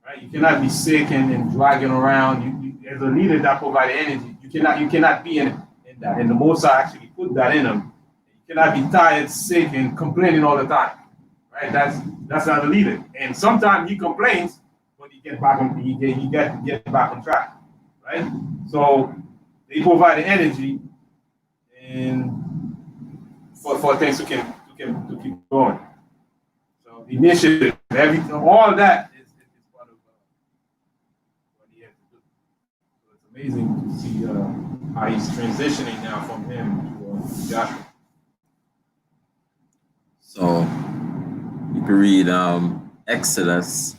right? You cannot be sick and dragging around. You as a leader that provide energy, you cannot be in that. And the Mosai actually put that in them. You cannot be tired, sick, and complaining all the time, right? That's not a leader. And sometimes he complains, but he get back on track, right? So they provide the energy and for things to keep going. So the initiative, everything, all that is part of what he has to do. So it's amazing to see how he's transitioning now from him to Joshua. So you can read Exodus.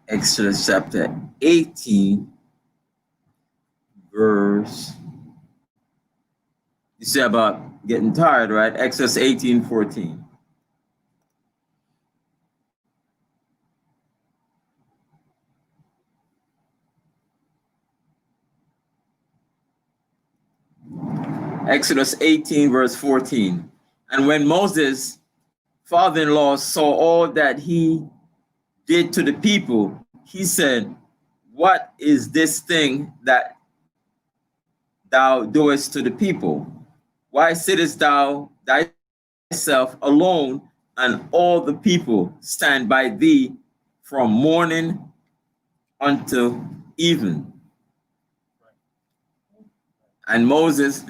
Exodus chapter 18, verse. You say about getting tired, right? Exodus 18:14. Exodus 18, verse 14. And when Moses' father-in-law saw all that he did to the people, he said, what is this thing that thou doest to the people? Why sittest thou thyself alone, and all the people stand by thee from morning until even? And Moses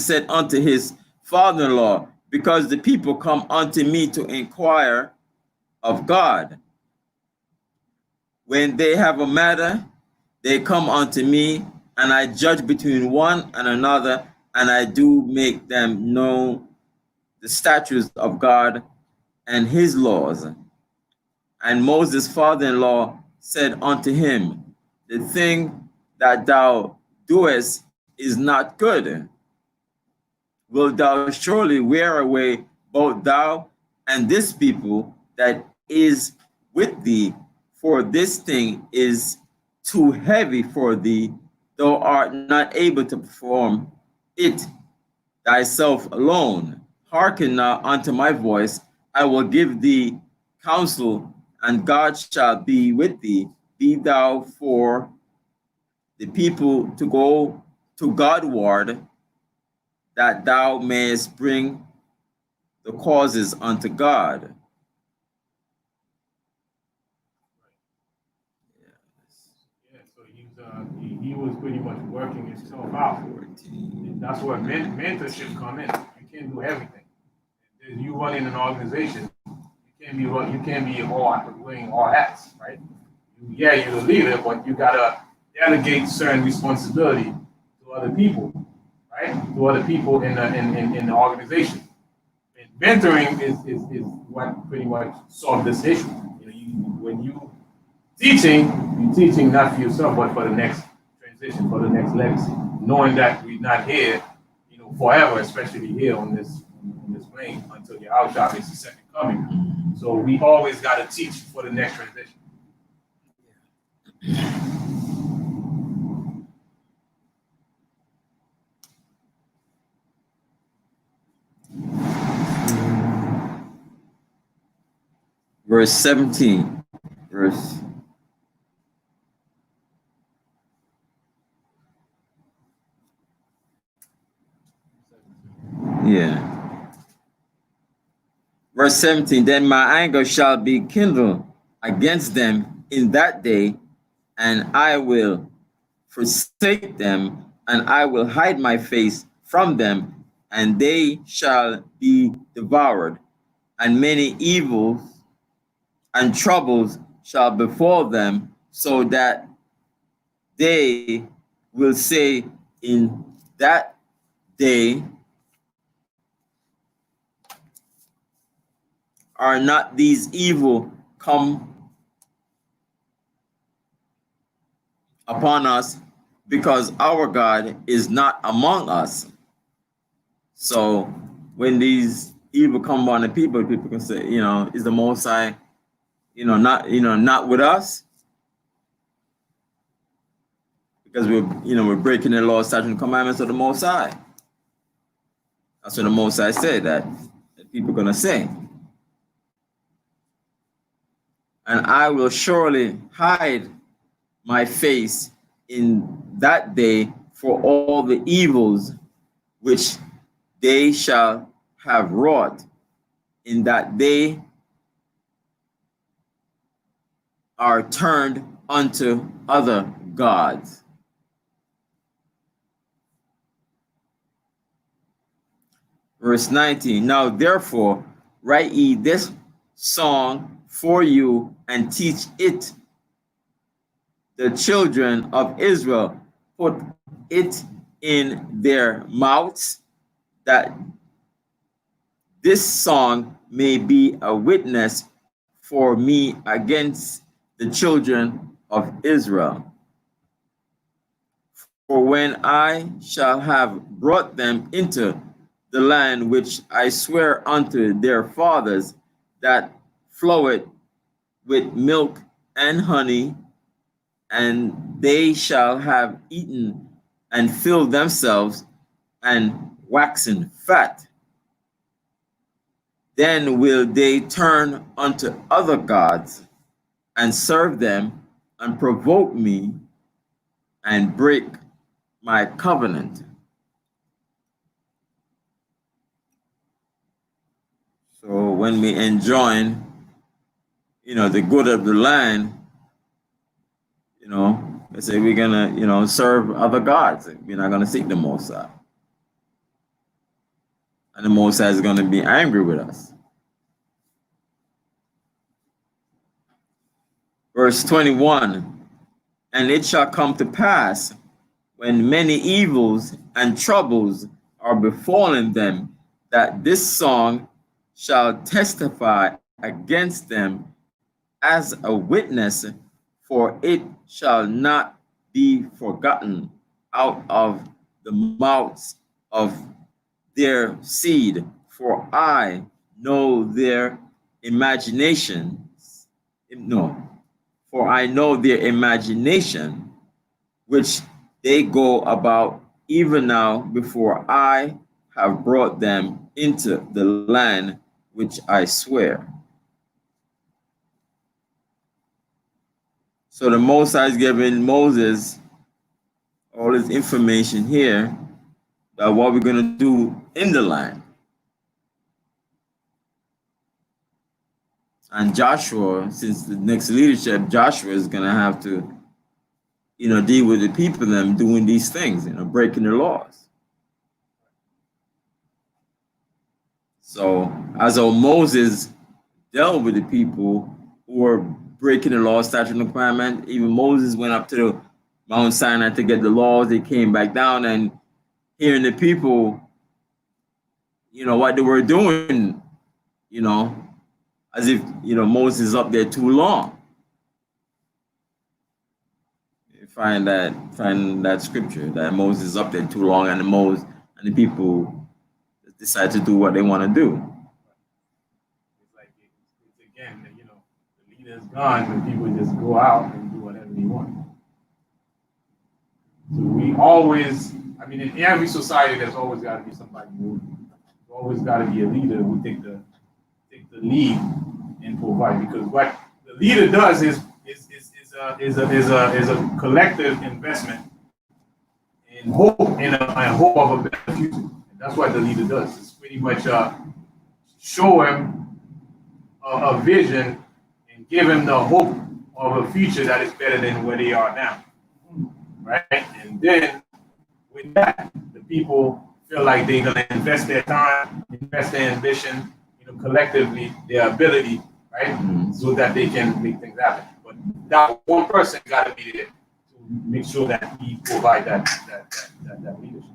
said unto his father-in-law, because the people come unto me to inquire of God. When they have a matter, they come unto me, and I judge between one and another, and I do make them know the statutes of God and his laws. And Moses' father-in-law said unto him, the thing that thou doest is not good. Wilt thou surely wear away both thou and this people that is with thee? For this thing is too heavy for thee, thou art not able to perform it thyself alone. Hearken now unto my voice, I will give thee counsel, and God shall be with thee. Be thou for the people to go to Godward, that thou mayest bring the causes unto God. Yeah, so he was pretty much working himself out. And that's where mentorship come in. You can't do everything. you running an organization, you can't be wearing all hats, right? Yeah, you're the leader, but you gotta delegate certain responsibility to other people, right? To other people in the organization. And mentoring is what pretty much solved this issue. When you you're teaching not for yourself, but for the next transition, for the next legacy. Knowing that we're not here, forever, especially here on this plane until your outjob is the second coming. So we always got to teach for the next transition. Verse 17. Verse. Yeah. Verse 17, then my anger shall be kindled against them in that day, and I will forsake them, and I will hide my face from them, and they shall be devoured, and many evils and troubles shall befall them, so that they will say in that day, are not these evil come upon us because our God is not among us? So when these evil come upon the people can say, is the Most High, not with us? Because we're breaking the law, statutes, and commandments of the Most High. That's what the Most High said that people are gonna say. And I will surely hide my face in that day for all the evils which they shall have wrought, in that they are turned unto other gods. Verse 19, now therefore write ye this song for you, and teach it the children of Israel. Put it in their mouths, that this song may be a witness for me against the children of Israel. For when I shall have brought them into the land which I swear unto their fathers, that floweth with milk and honey, and they shall have eaten and filled themselves and waxen fat, then will they turn unto other gods and serve them, and provoke me and break my covenant. So when we enjoin, the good of the land, they say we're gonna, serve other gods. We're not gonna seek the Most High. And the Most High is gonna be angry with us. Verse 21, and it shall come to pass, when many evils and troubles are befallen them, that this song shall testify against them as a witness, for it shall not be forgotten out of the mouths of their seed, for I know their imaginations. No, for I know their imagination, which they go about even now, before I have brought them into the land which I swear. So the Most High is giving Moses all this information here about what we're going to do in the land. And Joshua, since the next leadership, Joshua is going to have to, deal with the people, them doing these things, breaking the laws. So as though Moses dealt with the people who were breaking the law, statute, and commandment, even Moses went up to the Mount Sinai to get the laws. They came back down, and hearing the people, what they were doing, as if, Moses is up there too long. You find that scripture that Moses is up there too long, and the people decide to do what they want to do. It's like it's again, the leader's gone, and people just go out and do whatever they want. So we always, in every society, there's always got to be somebody who, there's always got to be a leader who take the lead and provide. Because what the leader does is a collective investment in hope hope of a better future. And that's what the leader does. It's pretty much show him a vision and give him the hope of a future that is better than where they are now. Right? And then with that, the people feel like they're gonna invest their time, invest their ambition, collectively, their ability, right? So that they can make things happen. But that one person gotta be there to make sure that he provide that leadership.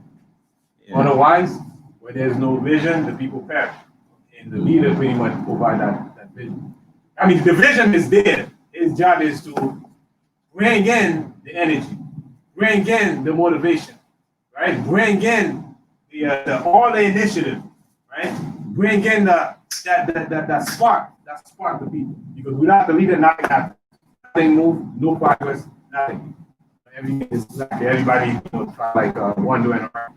Yeah. Otherwise, where there's no vision, the people perish. And the leader pretty much provide that vision. The vision is there. His job is to bring in the energy, bring in the motivation, right? Bring in all the initiative, right? Bring in that spark the people. Because without the leader, nothing happens. Nothing moves, no progress, nothing. Everything is like everybody, wandering around.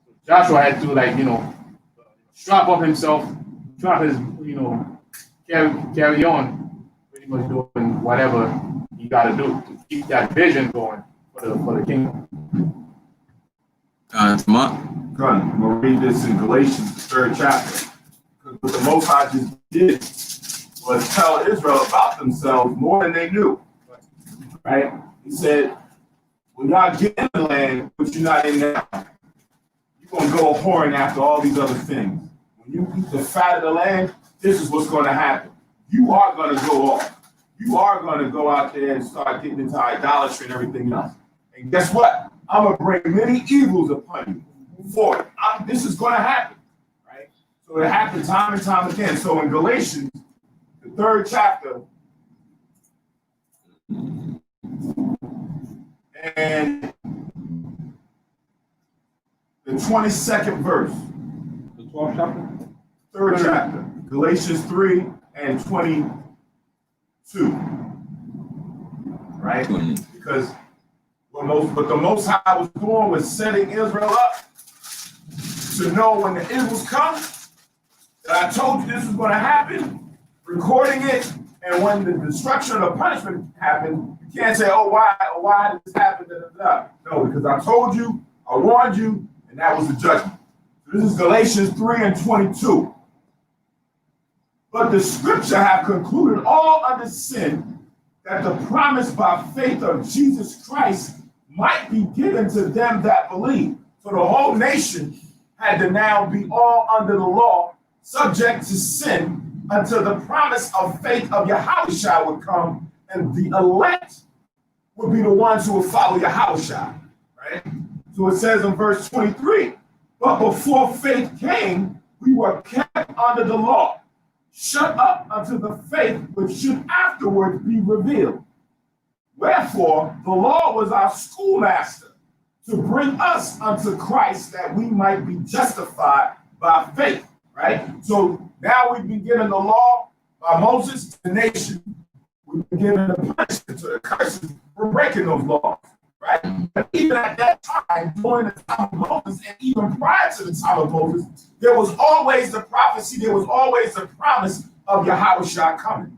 So Joshua had to strap up himself, strap his, carry on, pretty much doing whatever you got to do to keep that vision going for the kingdom. I'm going to read this in Galatians, the 3rd chapter. Because what the Most High just did was tell Israel about themselves more than they knew. Right? He said, when y'all get in the land, but you're not in now, you're going to go whoring after all these other things. When you eat the fat of the land, this is what's going to happen. You are going to go off. You are going to go out there and start getting into idolatry and everything else. And guess what? I'm going to bring many evils upon you for it. This is going to happen, right? So it happened time and time again. So in Galatians, the 3rd chapter, and the 22nd verse. The 12th chapter? 3rd chapter. Galatians 3 and 22. Right? Because what the Most High was doing was setting Israel up to know when the evils come, that I told you this was going to happen, recording it, and when the destruction or the punishment happened, you can't say, why did this happen? No, because I told you, I warned you, and that was the judgment. So this is Galatians 3 and 22. But the scripture have concluded all under sin, that the promise by faith of Jesus Christ might be given to them that believe. So the whole nation had to now be all under the law, subject to sin, until the promise of faith of Yahushua would come, and the elect would be the ones who would follow Yahushua, right? So it says in verse 23, but before faith came, we were kept under the law, shut up unto the faith which should afterwards be revealed. Wherefore, the law was our schoolmaster to bring us unto Christ, that we might be justified by faith, right? So now we've been given the law by Moses to the nation. We've been given the punishment to the curses for breaking those laws, right? But even at that time, during the time of Moses, and even prior to the time of Moses, there was always the prophecy, there was always the promise of Yahushua coming.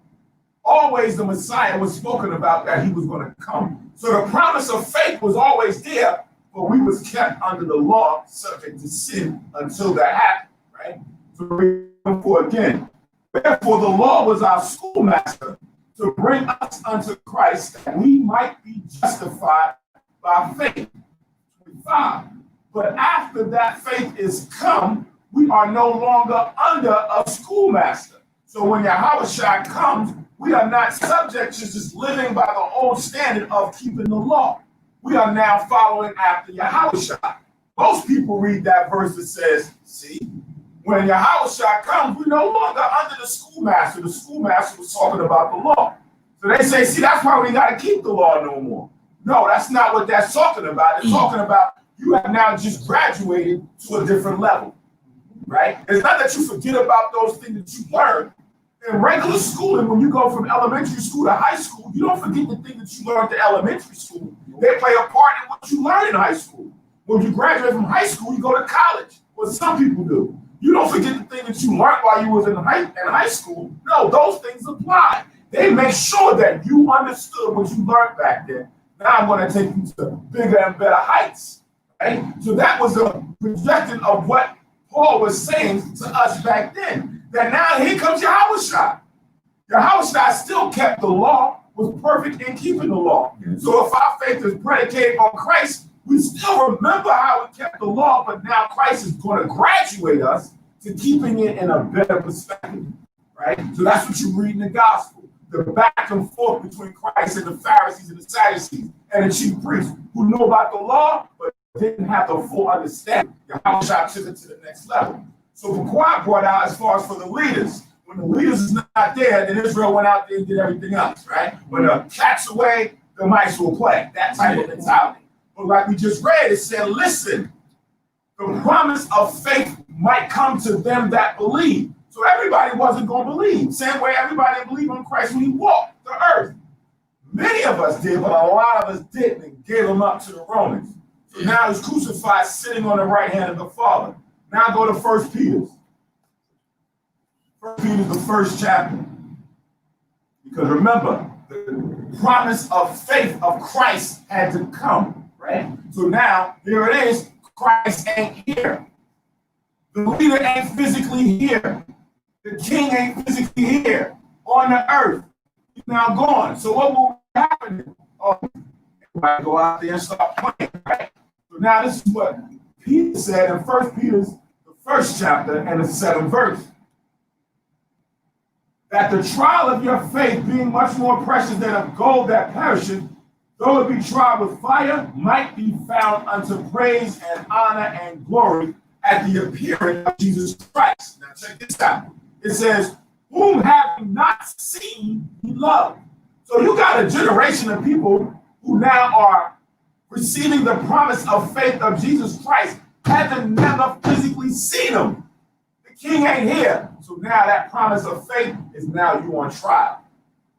Always the Messiah was spoken about, that he was going to come. So the promise of faith was always there, but we was kept under the law, subject to sin, until that happened, right? So for again, wherefore the law was our schoolmaster to bring us unto Christ, that we might be justified by faith. 25. But after that faith is come, we are no longer under a schoolmaster. So when Yahushua comes, we are not subject to just living by the old standard of keeping the law. We are now following after Yahushua. Most people read that verse that says, see, when Yahushua comes, we're no longer under the schoolmaster. The schoolmaster was talking about the law. So they say, see, that's why we got to keep the law no more. No, that's not what that's talking about. It's talking about you have now just graduated to a different level, right? It's not that you forget about those things that you learned. In regular schooling, when you go from elementary school to high school, you don't forget the things that you learned in elementary school. They play a part in what you learn in high school. When you graduate from high school, you go to college, what some people do. You don't forget the things that you learned while you was in high school. No, those things apply. They make sure that you understood what you learned back then. Now I'm going to take you to bigger and better heights. Right? So that was a projection of what Paul was saying to us back then. That now here comes Yahushua. Yahushua still kept the law, was perfect in keeping the law. So if our faith is predicated on Christ, we still remember how we kept the law, but now Christ is going to graduate us to keeping it in a better perspective. Right? So that's what you read in the gospel. The back and forth between Christ and the Pharisees and the Sadducees and the chief priests who knew about the law, but didn't have the full understanding. Yahushua took it to the next level. So Baqua brought out as far as for the leaders. When the leaders is not there, then Israel went out there and did everything else, right? When the cat's away, the mice will play. That type of mentality. But like we just read, it said, listen, the promise of faith might come to them that believe. So everybody wasn't going to believe. Same way everybody believed on Christ when he walked the earth. Many of us did, but a lot of us didn't and gave him up to the Romans. So now he's crucified, sitting on the right hand of the Father. Now go to 1 Peter. 1 Peter, the first chapter. Because remember, the promise of faith of Christ had to come, right? So now, here it is. Christ ain't here. The leader ain't physically here. The king ain't physically here on the earth. He's now gone. So what will happen? Oh, everybody go out there and start playing, right? So now this is what Peter said in 1 Peter, the first chapter and the 7th verse. That the trial of your faith, being much more precious than of gold that perisheth, though it be tried with fire, might be found unto praise and honor and glory at the appearing of Jesus Christ. Now check this out. It says, whom having not seen, he loved. So you got a generation of people who now are receiving the promise of faith of Jesus Christ, having never physically seen him. The king ain't here. So now that promise of faith is now you on trial,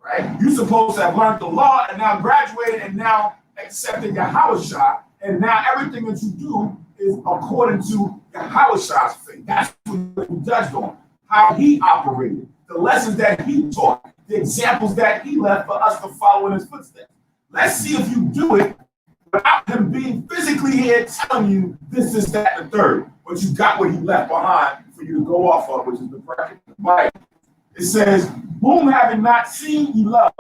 right? You're supposed to have learned the law and now graduated and now accepted Yahushua, and now everything that you do is according to Yahushua's faith. That's what you judged on, how he operated, the lessons that he taught, the examples that he left for us to follow in his footsteps. Let's see if you do it without him being physically here telling you this, is that, and the third. But you got what he left behind for you to go off of, which is the Bible. It says, whom having not seen ye love,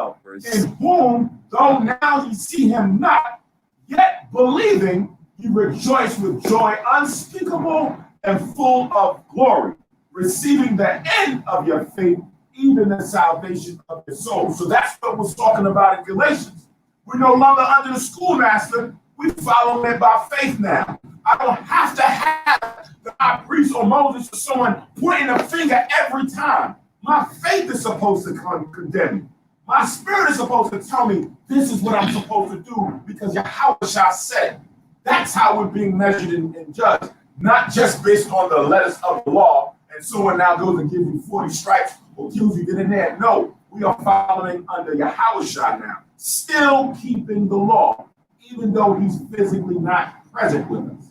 in whom, though now ye see him not, yet believing, ye rejoice with joy unspeakable and full of glory, receiving the end of your faith, even the salvation of your soul. So that's what we're talking about in Galatians. We're no longer under the schoolmaster. We follow it by faith now. I don't have to have the high priest or Moses or someone pointing a finger every time. My faith is supposed to condemn me. My spirit is supposed to tell me this is what I'm supposed to do because Yahushua said. That's how we're being measured and judged, not just based on the letters of the law, and someone now goes and gives you 40 stripes or kills you, get in there. No, we are following under Yahushua now, still keeping the law, even though he's physically not present with us.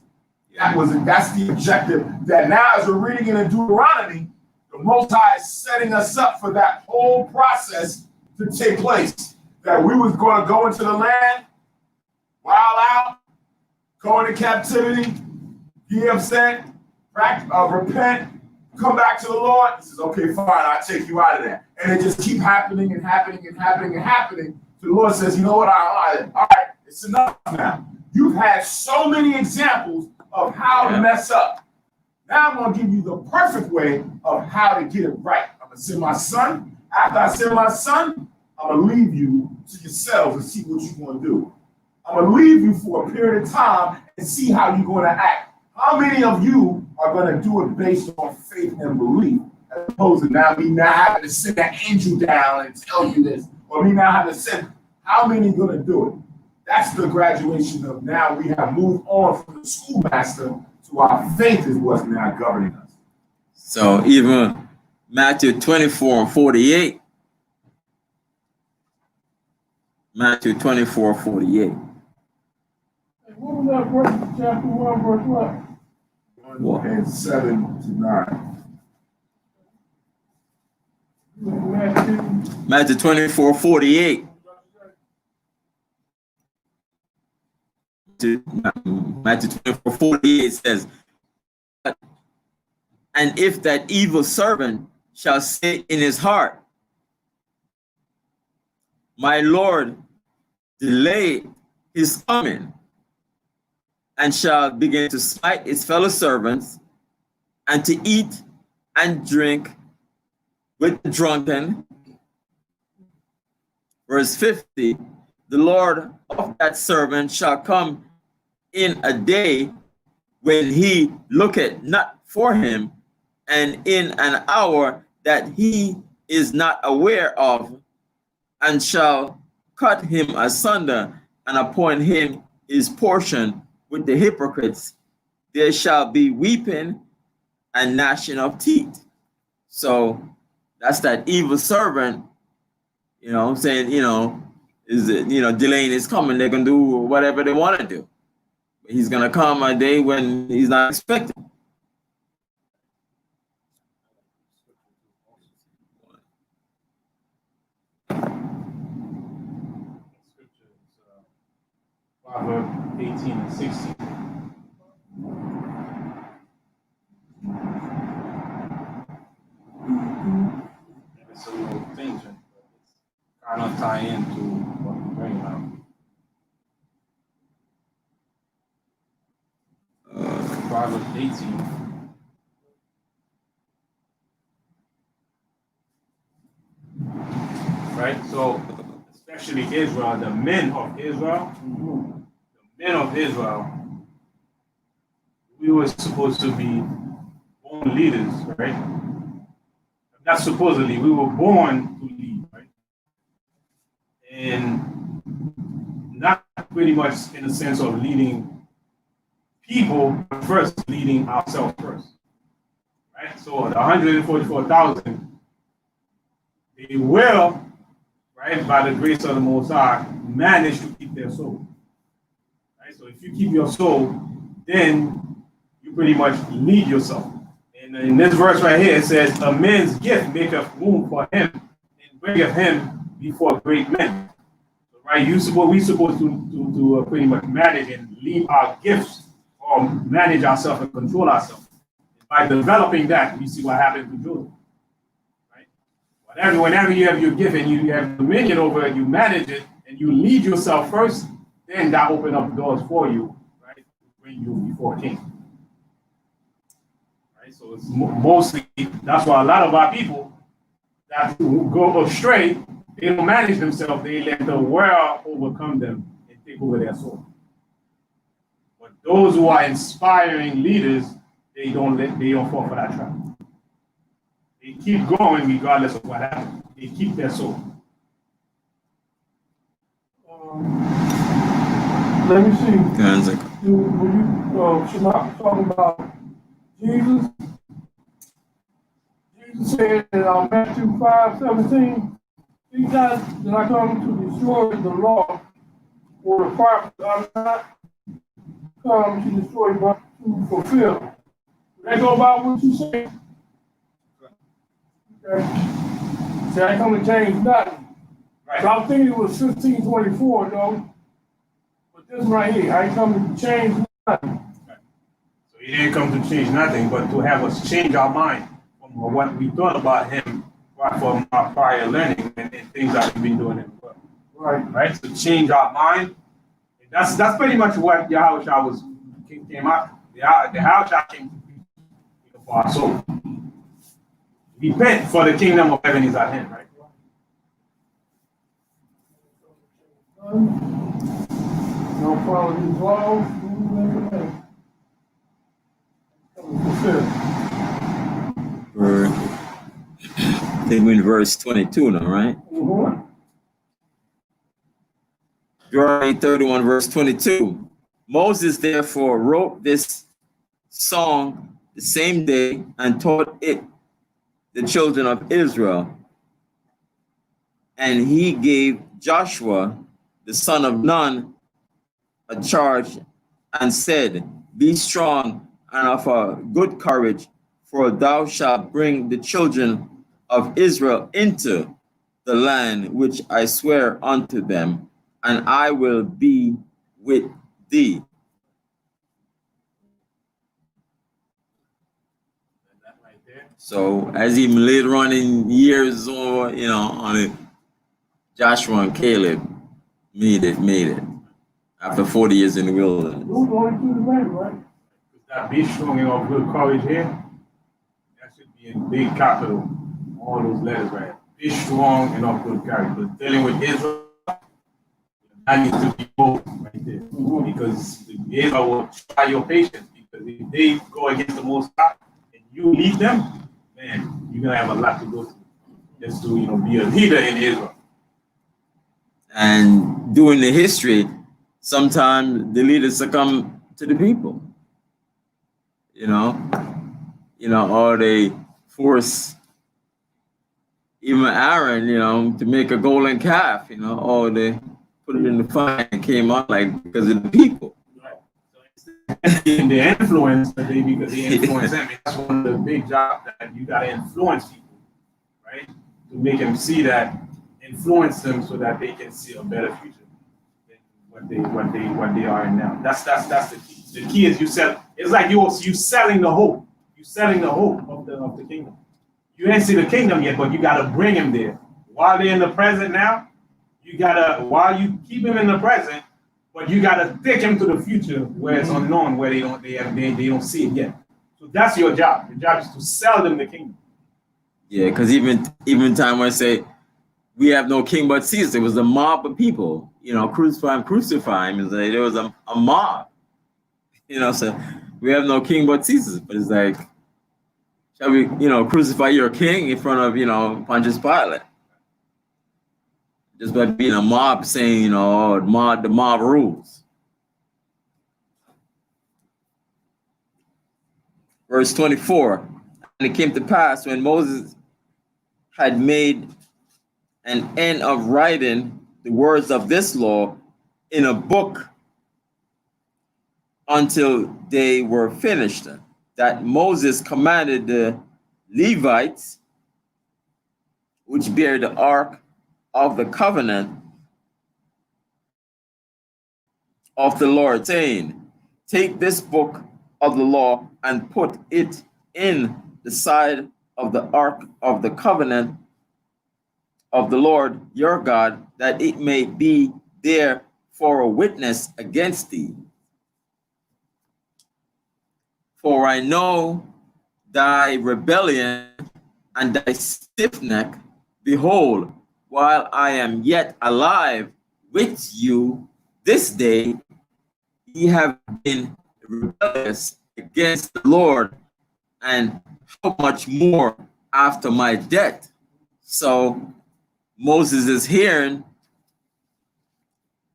That's the objective that now as we're reading in Deuteronomy, the Most High is setting us up for that whole process to take place. That we was going to go into the land, wild out, go into captivity, be upset, repent, come back to the Lord. He says, okay, fine, I'll take you out of that. And it just keep happening and happening and happening and happening. So the Lord says, you know what, all right, it's enough now. You've had so many examples of how to mess up. Now I'm going to give you the perfect way of how to get it right. I'm going to send my son. After I send my son, I'm going to leave you to yourselves and see what you're going to do. I'm going to leave you for a period of time and see how you're going to act. How many of you are going to do it based on faith and belief, as opposed to now me now having to send that angel down and tell you this, or me now having to send, how many are going to do it? That's the graduation of now we have moved on from the schoolmaster to our faith is what's now governing us. So even Matthew 24:48. Matthew 24:48. What was that verse? Chapter 1, verse what? 1 and 7 to 9. Matthew 24:48. Matthew 24:48 says, and if that evil servant shall say in his heart, my Lord delay his coming, and shall begin to smite his fellow servants, and to eat and drink with the drunken. Verse 50, the Lord of that servant shall come in a day when he looketh not for him, and in an hour that he is not aware of, and shall cut him asunder and appoint him his portion with the hypocrites. There shall be weeping and gnashing of teeth. So that's that evil servant, you know, saying, you know, is it, you know, delaying his coming. They're gonna do whatever they want to do. But he's gonna come a day when he's not expecting. Proverbs 18 and 16. It's a little tangent, but it's kind of tie into what we're bringing out. Proverbs 18. Right? So, especially Israel, the men of Israel, we were supposed to be born leaders, right? Not supposedly, we were born to lead, right? And not pretty much in the sense of leading people, but first leading ourselves first, right? So the 144,000, they will, right, by the grace of the Most High, manage to keep their soul. Right? So if you keep your soul, then you pretty much lead yourself. And in this verse right here, it says, a man's gift maketh room for him, and bringeth him before great men. So, right, we supposed to pretty much manage and lead our gifts, or manage ourselves and control ourselves. By developing that, we see what happened to Joseph. Whenever you have your gift and you have dominion over it, you manage it, and you lead yourself first, then that opens up doors for you, right, to bring you before a king. Right? So it's mostly, that's why a lot of our people that go astray, they don't manage themselves, they let the world overcome them and take over their soul. But those who are inspiring leaders, they don't fall for that trap. They keep going regardless of what happens. They keep their soul. Let me see. When you Shema talking about Jesus, Jesus said in Matthew 5:17, these guys that I come to destroy the law or the prophets, I'm not come to destroy but to fulfill. That go about what you say. Okay. See, I ain't come to change nothing. Right. So I'm thinking it was 1524, though. But this right here, I ain't come to change nothing. So he didn't come to change nothing, but to have us change our mind from what we thought about him from our prior learning and things that we've been doing in the world. Right? So change our mind. That's pretty much what Yahushua came out. The Yahushua came to preach. for our soul. Repent, for the kingdom of heaven is at hand, right? Don't follow these laws. Then we're in verse 22 now, right? Deuteronomy 31, verse 22. Moses therefore wrote this song the same day and taught it the children of Israel. And he gave Joshua, the son of Nun, a charge and said, be strong and of a good courage, for thou shalt bring the children of Israel into the land which I swear unto them, and I will be with thee. So as even later on in years, or on it, Joshua and Caleb made it after 40 years in the wilderness. Who's going through the land, right? That be strong and of good courage here. That should be in big capital. All those letters, right? Be strong and of good courage. But dealing with Israel, that needs to be bold right there. Because Israel will try your patience. Because if they go against the Most High and you lead them, man, you're gonna have a lot to go through. Just to be a leader in Israel. And during the history, sometimes the leaders succumb to the people. Or they force even Aaron, to make a golden calf, or they put it in the fire and came out because of the people. And the influence that because they influence them. That's one of the big jobs that you gotta influence people, right? To make them see that, influence them so that they can see a better future than what they are in now. That's the key. The key is you sell. It's like you selling the hope. You selling the hope of the kingdom. You ain't see the kingdom yet, but you gotta bring him there. While they're in the present now, while you keep him in the present, but you gotta take him to the future where it's unknown, where they don't see it yet. So that's your job. Your job is to sell them the kingdom. Yeah, because even time when I say we have no king but Caesar, it was a mob of people, crucify him. There was a mob, so we have no king but Caesar. But it's like, shall we, crucify your king in front of, Pontius Pilate? Just by being a mob saying, the mob rules. Verse 24, and it came to pass when Moses had made an end of writing the words of this law in a book until they were finished, that Moses commanded the Levites, which bear the ark of the covenant of the Lord, saying, take this book of the law and put it in the side of the ark of the covenant of the Lord your God, that it may be there for a witness against thee. For I know thy rebellion and thy stiff neck. Behold, while I am yet alive with you this day, ye have been rebellious against the Lord, and how much more after my death. So Moses is hearing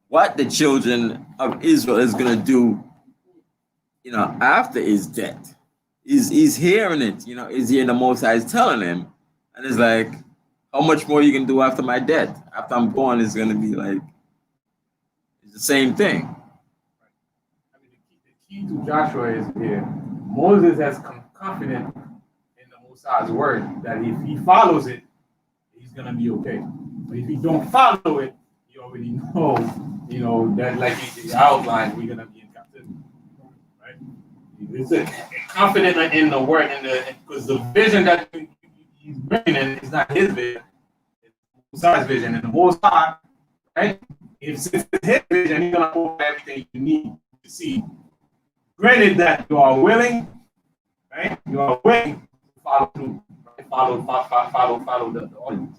what the children of Israel is going to do, after his death. He's hearing it, he's hearing the Most High is telling him, and it's like, how much more you can do after my death? After I'm gone, it's going to be like, it's the same thing. I mean, the key to Joshua is here. Moses has confident in the Most High's word that if he follows it, he's going to be okay. But if he don't follow it, you already know, that like he outlined, we're going to be in captivity, right? It's confident in the word, because the vision that he's bringing in is not his vision, it's the Most High's vision. And the Most High, right? If it's his vision, he's going to offer everything you need to see. Granted that you are willing, right? You are willing to follow through, right? Follow the ordinance.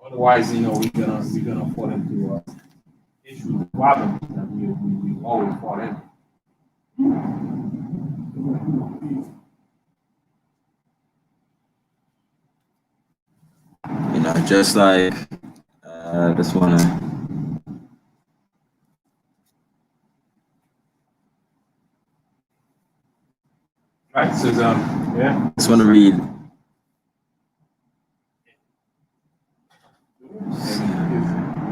Otherwise, we're gonna fall into issues, problems that we always fall into. Just like just wanna. Right. So yeah. Just want to read.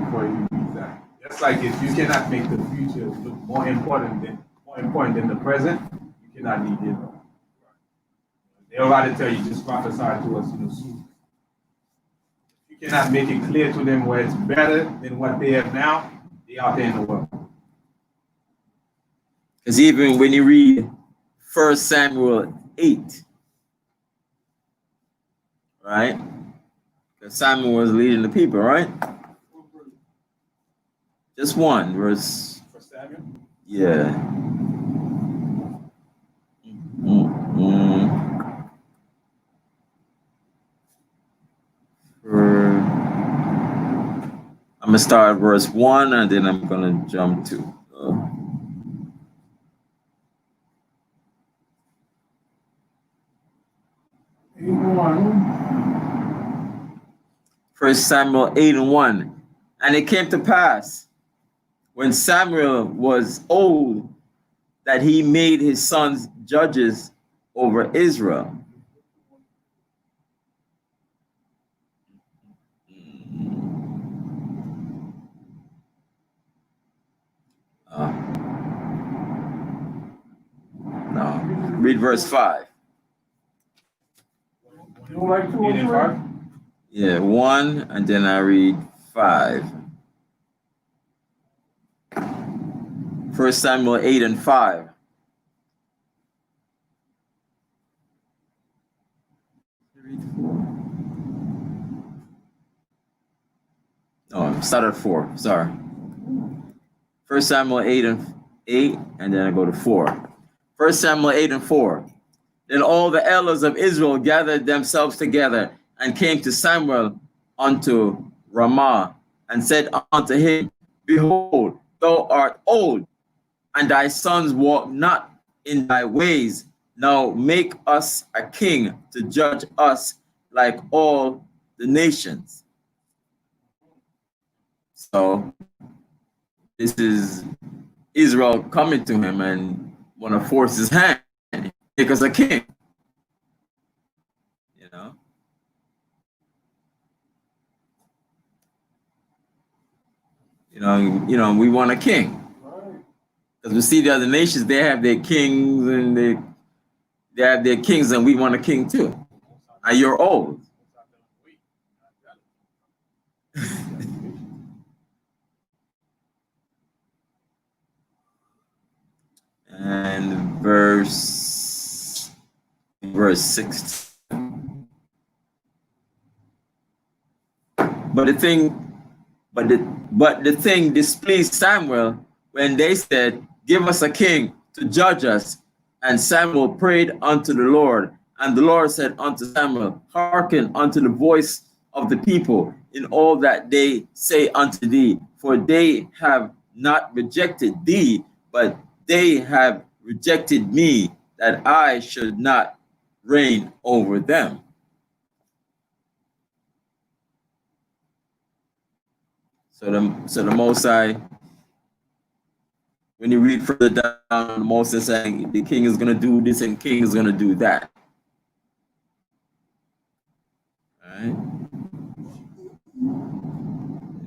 Before you read that, just like if you cannot make the future look more important than the present, you cannot lead Israel. They'll rather tell you just prophesy to us, soon. You cannot make it clear to them where it's better than what they have now. They out there in the world. Because even when you read 1 Samuel 8, right? Because Samuel was leading the people, right? Just one verse. 1 Samuel? Yeah. I'm going to start at verse 1 and then I'm going to jump to. 1 Samuel 8:1. And it came to pass when Samuel was old that he made his sons judges over Israel. No, read verse 5. You don't like 2 or 3? 5? Yeah, 1, and then I read 5. 1 Samuel 8 and 5. Oh, start at 4. Sorry. 1 Samuel 8 and then I go to 4. 1 Samuel 8 and 4. Then all the elders of Israel gathered themselves together and came to Samuel unto Ramah and said unto him, Behold, thou art old, and thy sons walk not in thy ways. Now make us a king to judge us like all the nations. So this is Israel coming to him and want to force his hand, make us a king. We want a king. Because we see the other nations, they have their kings and they have their kings, and we want a king too. And you're old. And verse 6. But the thing displeased Samuel when they said, Give us a king to judge us. And Samuel prayed unto the Lord. And the Lord said unto Samuel, Hearken unto the voice of the people in all that they say unto thee, for they have not rejected thee, but they have rejected me, that I should not reign over them. So the Most High, when you read further down, the Most High saying the king is going to do this and the king is going to do that. All right.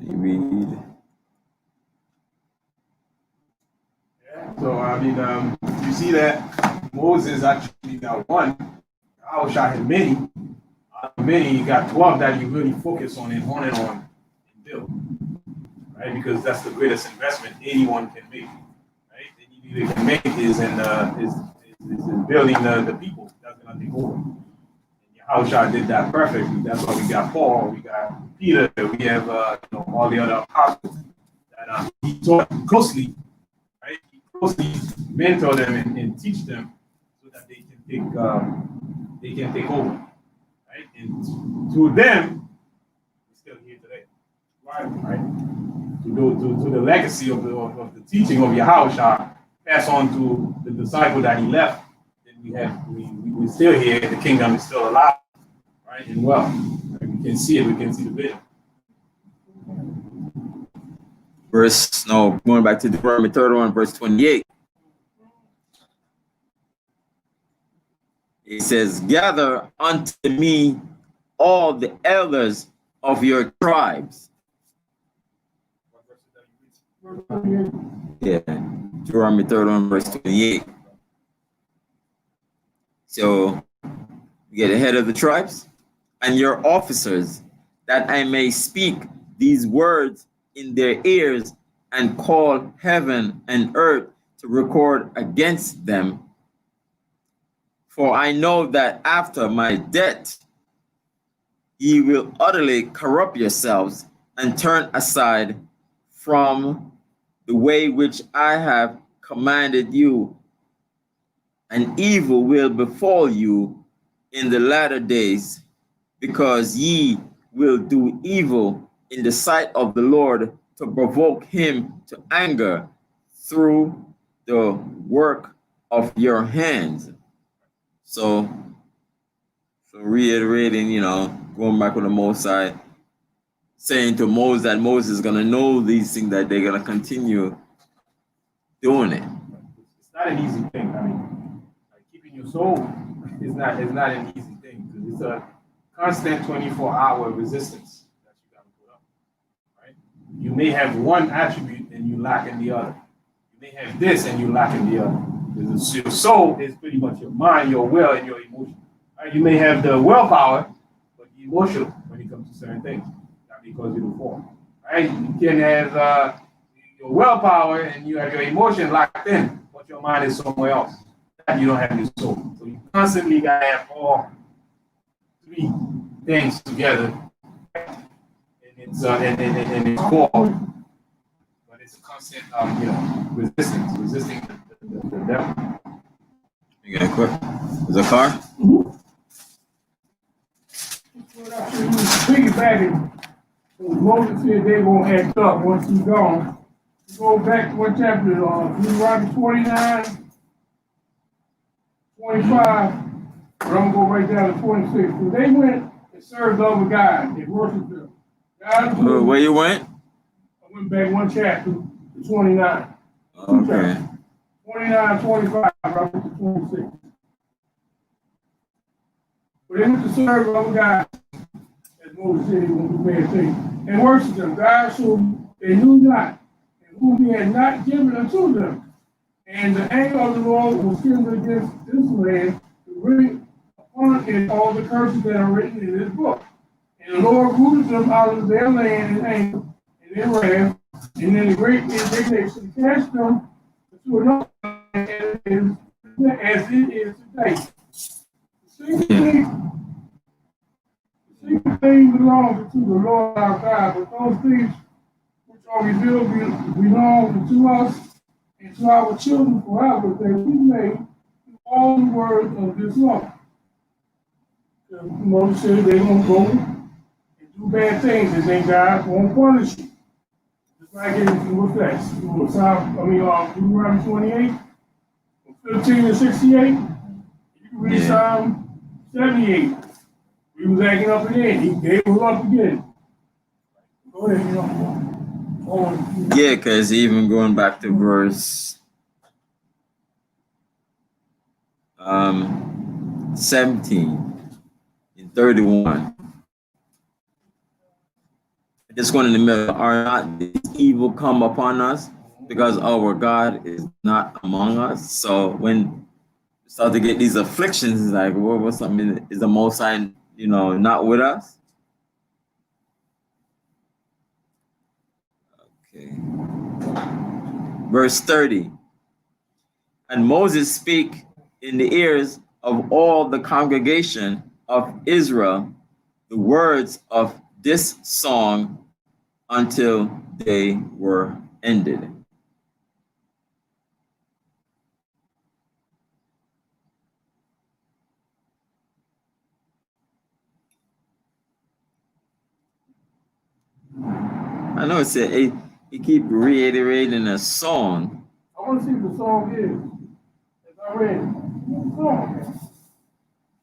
You read. Yeah. So you see that Moses actually got one. I wish I had many. Many, you got 12 that you really focus on and hone in on and build. Right? Because that's the greatest investment anyone can make. Right? Anything they can make is in building the people that's gonna take over. And Yahushua did that perfectly. That's why we got Paul, we got Peter, we have all the other apostles that he taught closely, right? He closely mentor them and teach them so that they can take over, right? And through them, we're still here today, right? To the legacy of the teaching of Yahushua pass on to the disciple that he left. Then we're still here. The kingdom is still alive, right? And well, right? We can see it. We can see the vision. Going back to Deuteronomy 31, verse 28. It says, gather unto me all the elders of your tribes. Yeah, Deuteronomy 31, verse 28. So, you get the head of the tribes and your officers, that I may speak these words in their ears and call heaven and earth to record against them. For I know that after my death, ye will utterly corrupt yourselves and turn aside from the way which I have commanded you, and evil will befall you in the latter days, because ye will do evil in the sight of the Lord to provoke him to anger through the work of your hands. So reiterating, going back with the Most High, saying to Moses that Moses is going to know these things, that they're going to continue doing it. It's not an easy thing. I mean, like keeping your soul is not an easy thing, because it's a constant 24-hour resistance that you got to put up, right? You may have one attribute and you lack in the other. You may have this and you lack in the other. Because your soul is pretty much your mind, your will, and your emotion. Right? You may have the willpower, but the emotional when it comes to certain things. Not because you're the form. Right? You can have your willpower and you have your emotion locked in, but your mind is somewhere else. And you don't have your soul. So you constantly gotta have all three things together. And it's core. But it's a constant resisting the devil. You got a quick? Is a car? Piggybacking, Moses said they're going to act up once he's gone. You go back to what chapter, Deuteronomy 29, 25, but I'm going to go right down to 26. So they went and served other gods and worshiped them. Where you went? I went back one chapter to 29. Okay. 29, 25, right to 26. But they went to serve other gods, as Moses said he was going to do bad things, and worship them, gods whom they knew not, and whom he had not given unto them. And the anger of the Lord was kindled against this land to bring upon it all the curses that are written in this book. And the Lord rooted them out of their land in anger and in wrath, and in a great indignation cast them to another land as it is today. The secret things belong to the Lord our God, but those things which are revealed belong to us and to our children forever, that we may do all the words of this law. Moses said they're going to go and do bad things, and then God won't punish you. Just like in what's that? Deuteronomy 28, 15 and 68. You can read Psalm 78. He was acting up again. He gave us up again. Go ahead, Yeah, because even going back to verse 17 in 31. This one in the middle, are not these evil come upon us because our God is not among us? So when we start to get these afflictions, it's like, well, what's something? Is the Most High, not with us? Okay. Verse 30. And Moses spake in the ears of all the congregation of Israel the words of this song until they were ended. I know it's he keep reiterating a song. I want to see what the song is. If I read it, what song is?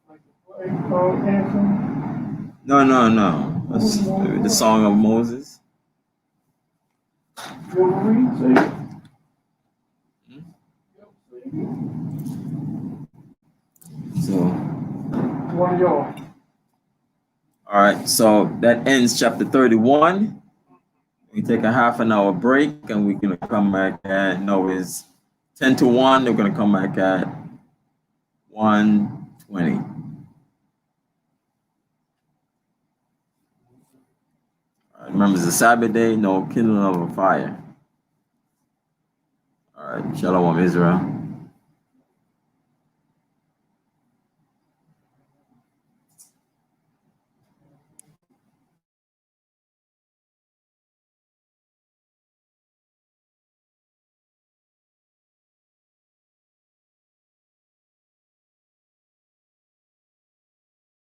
Like the play called Anthem. No. That's the Song of Moses. You ever read? Say it. So, One of y'all. all right. So that ends chapter 31. We take a half an hour break, and we're gonna come back at it's 10 to 1. They're gonna come back at 1:20. Remember, it's a Sabbath day, no kindling of a fire. All right, Shalom, Israel.